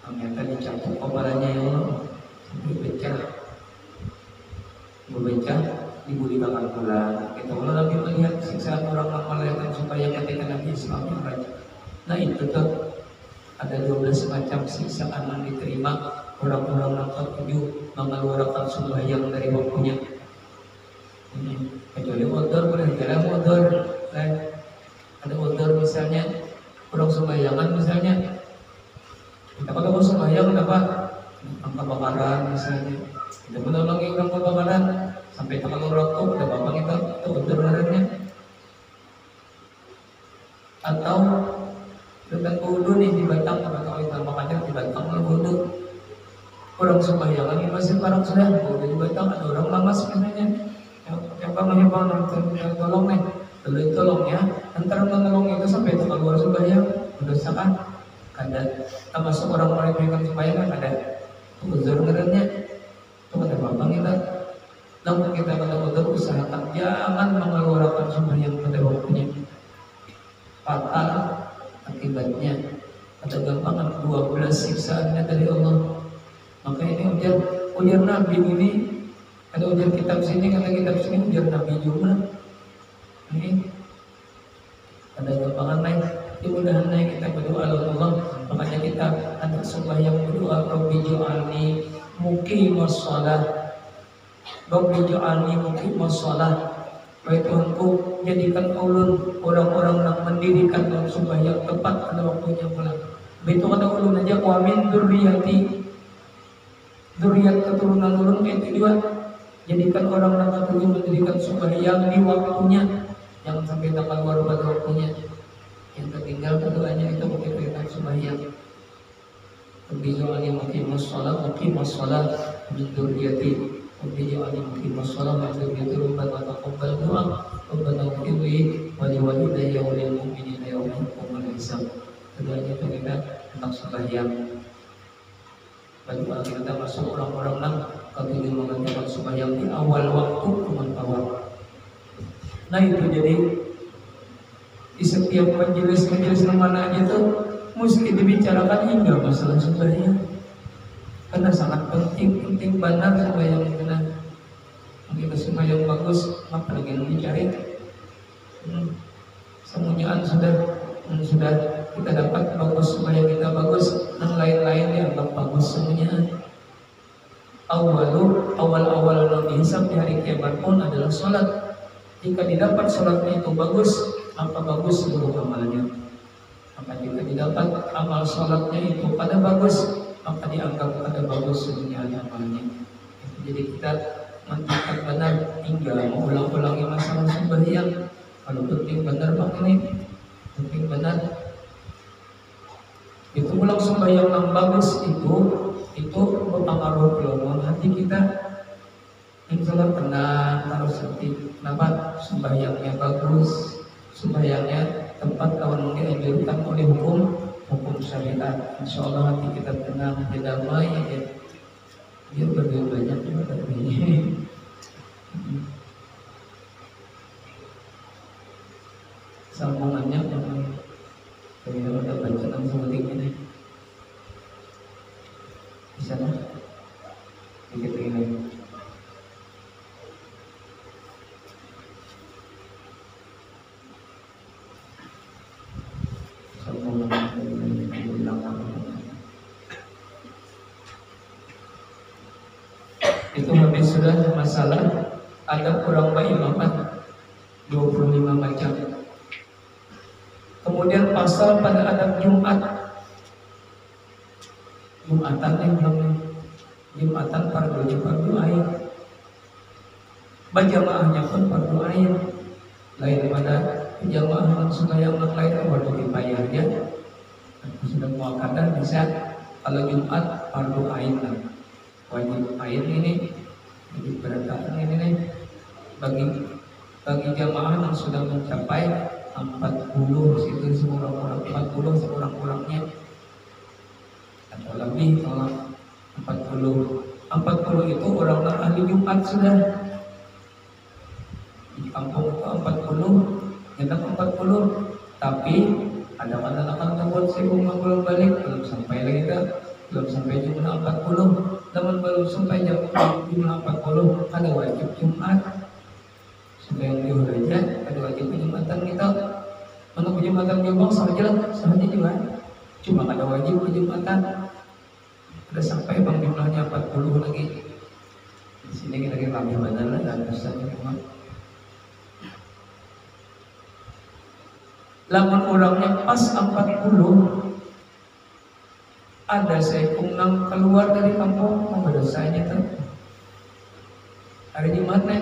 Ternyata dicapuk kepalanya ya Allah. Berpecah dibuli bakal pulang. Kita ulang lagi melihat siksaan orang melalaikan supaya ketika Nabi Islam raja. Nah itu tuh ada 12 macam siksaan yang diterima orang-orang yang ketujuh mengeluarkan sembahyang dari waktunya. Kecuali odor boleh jalan odor. Ada odor misalnya orang sembahyangan misalnya. Kita kalau mau sembahyang dapat kebakaran misalnya, kita menolongi orang kebakaran sampai terlalu rokok, udah bapak kita untuk orangnya. Atau dengan wudu nih di batang, atau kita makanya di batang wudu. Orang sembahyangan ini masih parang sudah wudu di batang, ada orang lamas misalnya, yang bang tolong nih, dulu tolong ya, antara menolong itu sampai terlalu sembahyang, mendosakan. Kada, termasuk orang-orang yang melakukan sembahyang kan ada uzur ngeranya, itu kata bapak kita. Namun kita kata uzur usahakan jangan mengeluarkan sembahyang pada waktunya. Fatal akibatnya. Kata gampangan 12 siksaannya dari Allah. Maka ini ujar Nabi ini, ada ujar kitab sini, kata kitab sini ujar Nabi juga. Ini ada gampangan lain. Mudah-mudahan kita berdoa Allah, makanya kita ada sembahyang berdoa Rabbi ja'alni muqimus shalah, Rabbi ja'alni muqimus shalah. Baik Tuhanku, jadikan ulun orang-orang yang mendirikan dalam sembahyang tepat pada waktunya pula. Begitu kata ulun aja, wa min dzurriyyati, dzurriyyat keturunan ulun itu juga. Jadikan orang yang ketujuh mendirikan sembahyang di waktunya, jangan sampai tak keluar pada waktunya. Yang tertinggal keduanya itu mendirikan sembahyang. Biju'ani muqimus shalah, muqimus shalah min dzurriyyati. Biju'ani muqimus shalah min dzurriyyati. Rabbana taqabbal du'a, Rabbana ighfir li wa li walidayya wa lil mu'minina yawma yaqumul hisab. Keduanya itu kita tentang sembahyang. Bagi kita masuk orang-orang yang ketujuh mengerjakan sembahyang di awal waktu pemantauan. Nah itu jadi di setiap majelis-majelis mana aja tuh mesti dibicarakan hingga masalah sembahyang, karena sangat penting benar sembahyang itu. Nah, mungkin sembahyang bagus, apalagi yang dicari. Semuanya sudah kita dapat bagus, sembahyang kita bagus, yang lain-lain dianggap bagus semuanya. Awal dihisab di hari kiamat pun adalah sholat. Jika didapat sholatnya itu bagus, maka bagus seluruh amalnya. Maka jika didapat amal sholatnya itu pada bagus, maka dianggap pada bagus semuanya amalnya. Jadi kita mencatat benar hingga mengulang-ulangi masalah sembahyang. Kalau penting benar Pak ini, penting benar. Itu ulang sembahyang yang bagus itu berpengaruh ke hati kita. Insya Allah tenang, harus hati. Kenapa? Sembahyangnya bagus, sembahyangnya tempat kawan dianjurkan oleh hukum syariat. Insya Allah hati kita tenang, damai ya. Dia berdoa banyak juga ini. Sambungannya kalau ada bacaan seperti ini di sana dikit ini. Itu habis sudah masalah adab orang berimamat 25 macam. Kemudian pasal pada adab Jumatan yang belum Jumatan fardu ain. Berjamaahnya pun fardu ain. Lain pada jamaah yang sembahyang yang lain fardu kifayahnya. Sudah muakkadah bisa. Kalau Jumat fardu ain lah. Wajib ain ini jadi berantakan ini nih bagi jamaah yang sudah mencapai 40 situ sekurang-kurang 40 sekurang-kurangnya atau lebih. Kalau 40 itu orang ahli Jumat sudah di kampung itu 40 nyetak 40, tapi ada anak-anak buat sibuk pulang balik belum sampai lagi kan, belum sampai jumlah 40. Namun belum sampai jumlah 40 ada wajib Jumat. Sembahyang zuhur aja ada wajib Jumatan kita. Untuk Jumatan Jombang saja juga. Cuma ada wajib Jumatan. Ada sampai bang jumlahnya 40 lagi. Di sini kita lagi lebih benar dan besar memang. Lamun orangnya pas 40, ada seekung nang keluar dari kampung, mau dosanya tuh. Hari Jumat nih,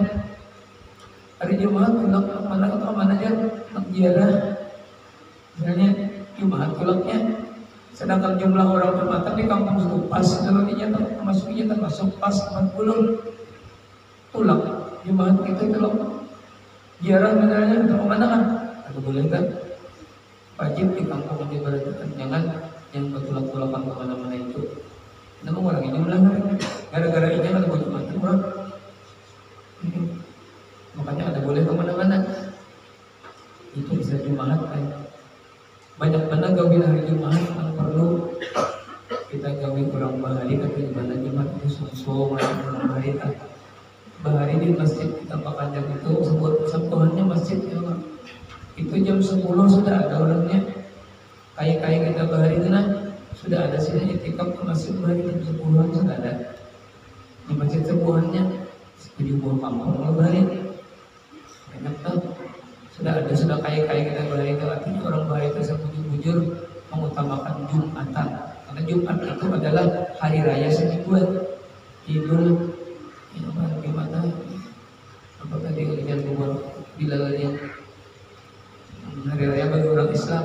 hari Jumat pulang mana aja, nak ziarah. Misalnya Jumat pulangnya, sedangkan jumlah orang Jumatan di kampung itu pas, masuknya termasuk pas 40. Tulang Jumat itu ziarah misalnya atau mana kan? Atau boleh kan? Wajib di kampung ini berarti jangan yang bertulak-tulakan kemana-mana itu. Namun orang ini ulang gara-gara ini kan buat Jumatan orang. Makanya ada boleh kemana-mana. Itu bisa Jumat kan. Banyak benar gawe hari Jumat yang perlu kita gawe kurang bahari tapi gimana Jumat itu susu kurang bahari kan. Bahari di masjid kita pakanjak itu sebut sempuhannya masjid ya Pak. Itu jam 10 sudah ada orangnya. Kayak kita bahari itu nah sudah ada sini itikaf ke masjid bahari jam 10-an sudah ada. Di masjid sempuhannya 7 buah kampung bahari. banyak tuh. Sudah kaya kita bahaya itu, artinya orang bahaya itu sebujur-bujur mengutamakan Jumatan, karena Jumat itu adalah hari raya semingguan. Idul gimana? Apa tadi ujian kubur bilalnya hari raya bagi orang Islam.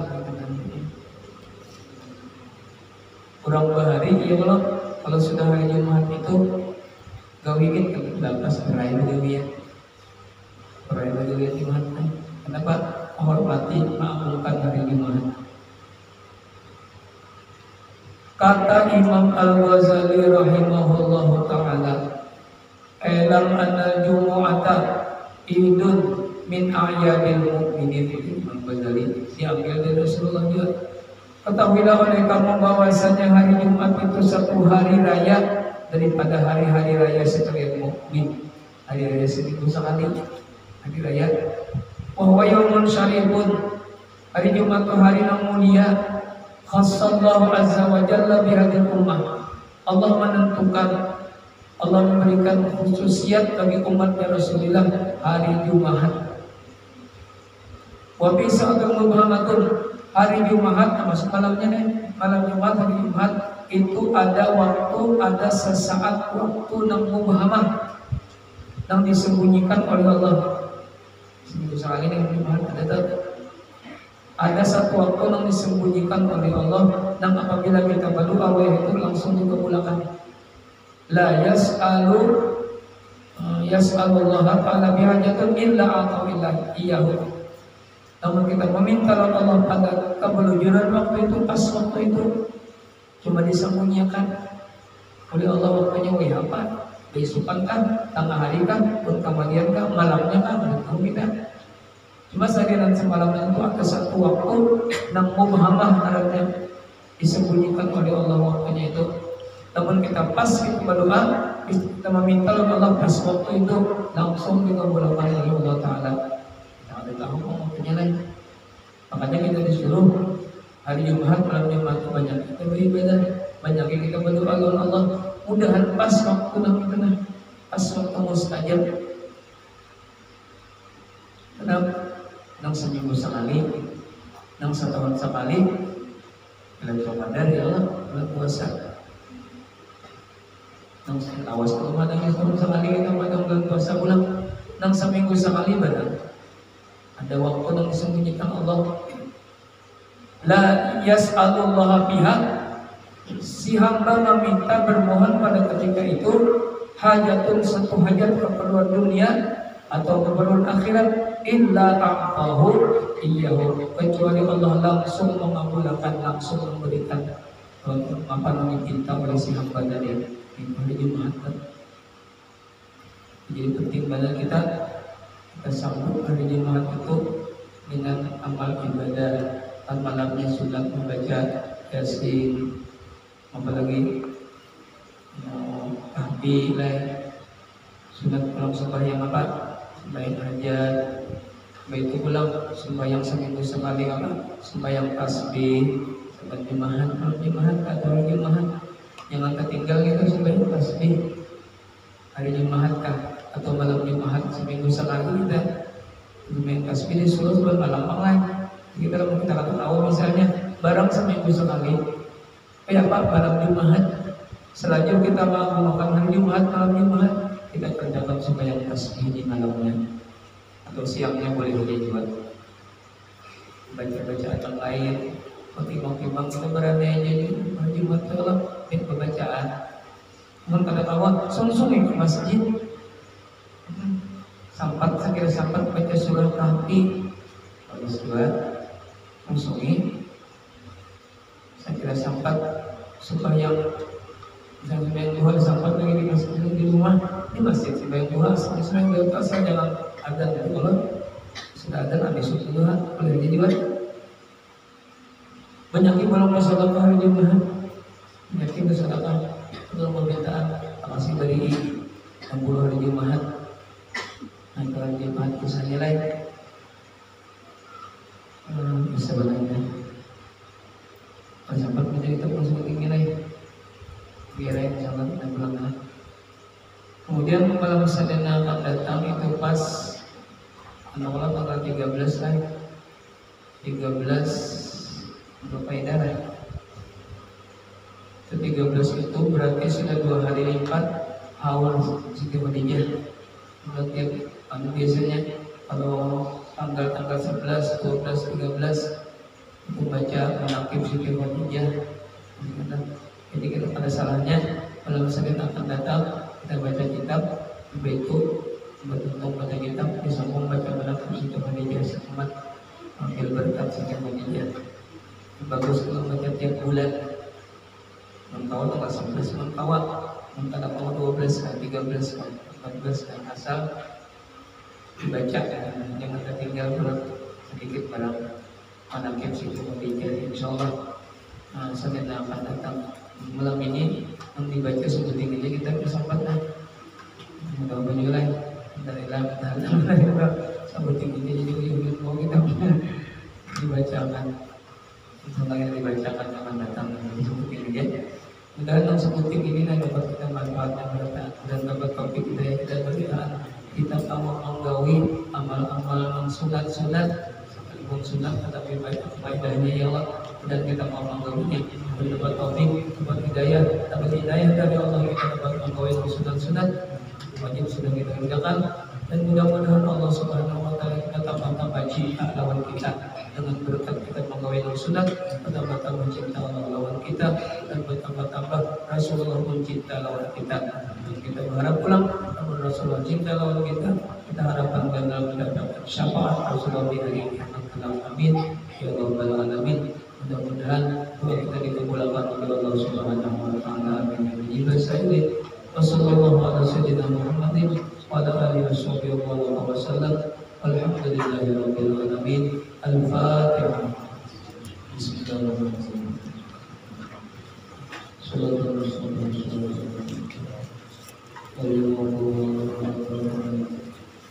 Kurang bahari, iya kalau sudah hari Jumat itu gawikin ke lapas raya bagi raya bagi Jumat. Kenapa menghormati mengamalkan hari Jumat? Kata Imam Al-Ghazali rahimahullahu ta'ala, "Alam anna Jumu'ata idun min a'yadil mu'minin." Imam Ghazali diambil dari Rasulullah juga. Ketahuilah oleh kamu bahwasanya hari Jumat itu satu hari raya daripada hari-hari raya sekalian mukmin. Hari raya seminggu sekali, hari raya. Wahwa yaumun syarifun, hari Jumat itu hari yang mulia. Khassallahu azza wa jalla bihadil ummah. Allah menentukan, Allah memberikan khususiat bagi umatnya Rasulullah hari Jumat. Wa bi sa'atul mubhamatun, hari Jumat termasuk malamnya nih, malam Jumat, hari Jumat itu ada waktu, ada sesaat waktu yang mubhamah, yang disembunyikan oleh Allah. Seminggu sekali nih Jumat ada satu waktu yang disembunyikan oleh Allah, dan apabila kita berdoa itu langsung dikabulkan. La yas'alullah ta'ala bihajatin illa ata'illah iyahu. Namun kita meminta Allah pada kebelujuran waktu itu, pas waktu itu cuma disembunyikan oleh Allah waktunya. Wih apa? Besokan kan, tengah hari kan, pun kemudian kan, malamnya kan, tahu kita. Cuma seharian semalam itu ada satu waktu yang mubhamah, artinya disembunyikan oleh Allah waktunya itu. Namun kita pas kita berdoa, kita meminta Allah pas waktu itu langsung dikabulkan oleh Allah Taala. Kita ada tahu waktunya lain. Makanya kita disuruh hari Jumat, malam Jumat itu banyak kita beribadah, banyak kita berdoa kepada Allah. Mudahan pas waktu yang kita pas waktu mustajab. Kenapa? Nang seminggu sekali, nang setahun sekali, bulan Ramadan ya Allah, bulan puasa. Nang awas kalau ada yang setahun sekali kita pada bulan puasa bulan, nang seminggu sekali barang. Ada waktu yang disembunyikan Allah. La yas'alullah biha, si hamba meminta bermohon pada ketika itu hajatun, satu hajat, keperluan dunia atau keperluan akhirat, illa ta'tahu iyyahu, kecuali Allah langsung mengabulkan, langsung memberikan apa yang diminta oleh si hamba tadi di hari Jumat. Jadi penting banget kita sambut hari Jumat itu dengan amal ibadah. Kan malamnya sunat membaca Yasin, apalagi tahbih lah, sunat pulang sembahyang apa, sembahyang hajat. Begitu pula sembahyang seminggu sekali apa, sembahyang tasbih, sembahyang Jumat atau hari Jumat. Jangan ketinggal gitu sembahyang tasbih hari Jumat kah atau malam Jumat seminggu sekali kita sembahyang tasbih disuruh sebelum malam lain. Kita kalau kita tahu misalnya barang seminggu sekali, kayak apa malam Jumat. Selanjutnya kita melakukan hari Jumat, malam Jumat kita kerjakan sembahyang tasbih di malamnya. Atau siangnya boleh juga baca yang lain, ketimbang kita berada aja di Jumat dalam pembacaan. Namun kada kawan sungsung ke masjid, sampat sekira sampat baca surah Kahfi, bagus juga sungsungi. Sekira sampat sembahyang duha sampat lagi di masjid di rumah, di masjid sembahyang duha sembahyang duha asal jangan ada kalau sudah ada habis dulu boleh jadi buat banyak belum bersedekah hari Jumat, banyak bersedekah untuk permintaan makasih dari 60 hari Jumat. Nah hari Jumat bisa nilai bisa banyak sampai menjadi terus nilai biar yang sangat dan belakang. Kemudian malam sadana akan datang itu pas Anak tanggal 13 kan 13 berapa darah itu 13 itu berarti sudah 2 hari lipat haul Siti Khadijah. Berarti biasanya kalau tanggal 11, 12, 13 itu baca menakib Siti Khadijah. Jadi kita pada salahnya kalau misalnya akan datang kita baca kitab itu betul baca kitab disambung baca menakib Siti Khadijah selamat ambil berkat Siti Khadijah. Bagus kalau baca tiap bulan. Mengkawal tanggal 11 mengkawal, mengkawal tanggal 12 kan 13 kan 14 kan asal dibaca jangan tertinggal sedikit barang menakib Siti Khadijah. Insyaallah Senin akan datang malam ini yang dibaca seperti ini kita kesempatan mudah-mudahan dari seperti ini jadi ujung mau kita dibacakan tentang yang dibacakan akan datang seperti ini ya. Mudah-mudahan seperti ini dapat kita manfaatkan dan dapat topik kita berikan kita tahu menggawi amal-amal sunat-sunat sekalipun sunat tetapi baik faedahnya ya Allah dan kita mau menggawinya mendapat topik dapat hidayah dari Allah kita dapat menggawi sunat-sunat wajib sudah kita kerjakan dan mudah-mudahan Allah Subhanahu wa taala kita tambah cinta lawan kita dengan berkat kita menggawi sunat tambah cinta Allah lawan kita dan bertambah Rasulullah pun cinta lawan kita dan kita berharap pulang namun Rasulullah cinta lawan kita harapkan dalam mendapatkan syafaat Rasulullah di hari kiamat. Amin ya rabbal alamin. Mudah-mudahan doa kita dikabulkan oleh Allah Subhanahu wa taala. Amin. Wassallallahu ala sayyidina Muhammadin wa ala alihi wasallam. Alhamdulillahi rabbil alamin. Al-Fatihah. Bismillahirrahmanirrahim. Sallallahu alaihi wasallam.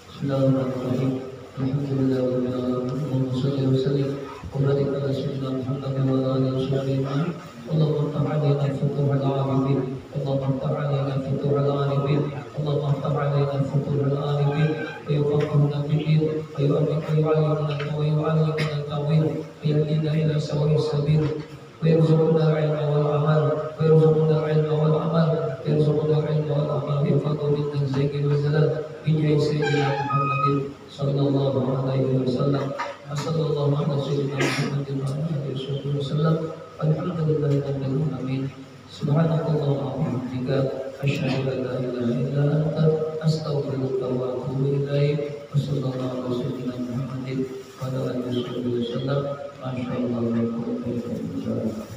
Bismillahirrahmanirrahim. Alhamdulillah rabbil alamin. Allahumma shalli wa sallim wa barik ala sayyidina Muhammad wa ala alihi wasallam. Allahumma iftah alaina futuhal arifin. Allahumma iftah alaina futuhal arifin. Allahumma iftah alaina futuhal arifin. Wa yufaqqihna fid-din wa yu'allimuna at-tawil wa yahdina ila sawa'is sabil wa yarzuqna al-'ilma wal 'amal wa yarzuqna al-'ilma wal 'amal wa yarzuqna al-'ilma wal 'amal bi fadlin min zikri wa zalal bi jahi sayyidina Muhammadin sallallahu alaihi wasallam. Sallallahu ala sayyidina Muhammadin wa ala alihi wasallam. Alhamdulillahi rabbil alamin. Subhanakallahumma wa bihamdika asyhadu an la ilaha illa anta astaghfiruka wa atubu ilaik. Wassallallahu ala sayyidina Muhammadin wa ala alihi wasallam. Masyaallah wa quwwata illa billah.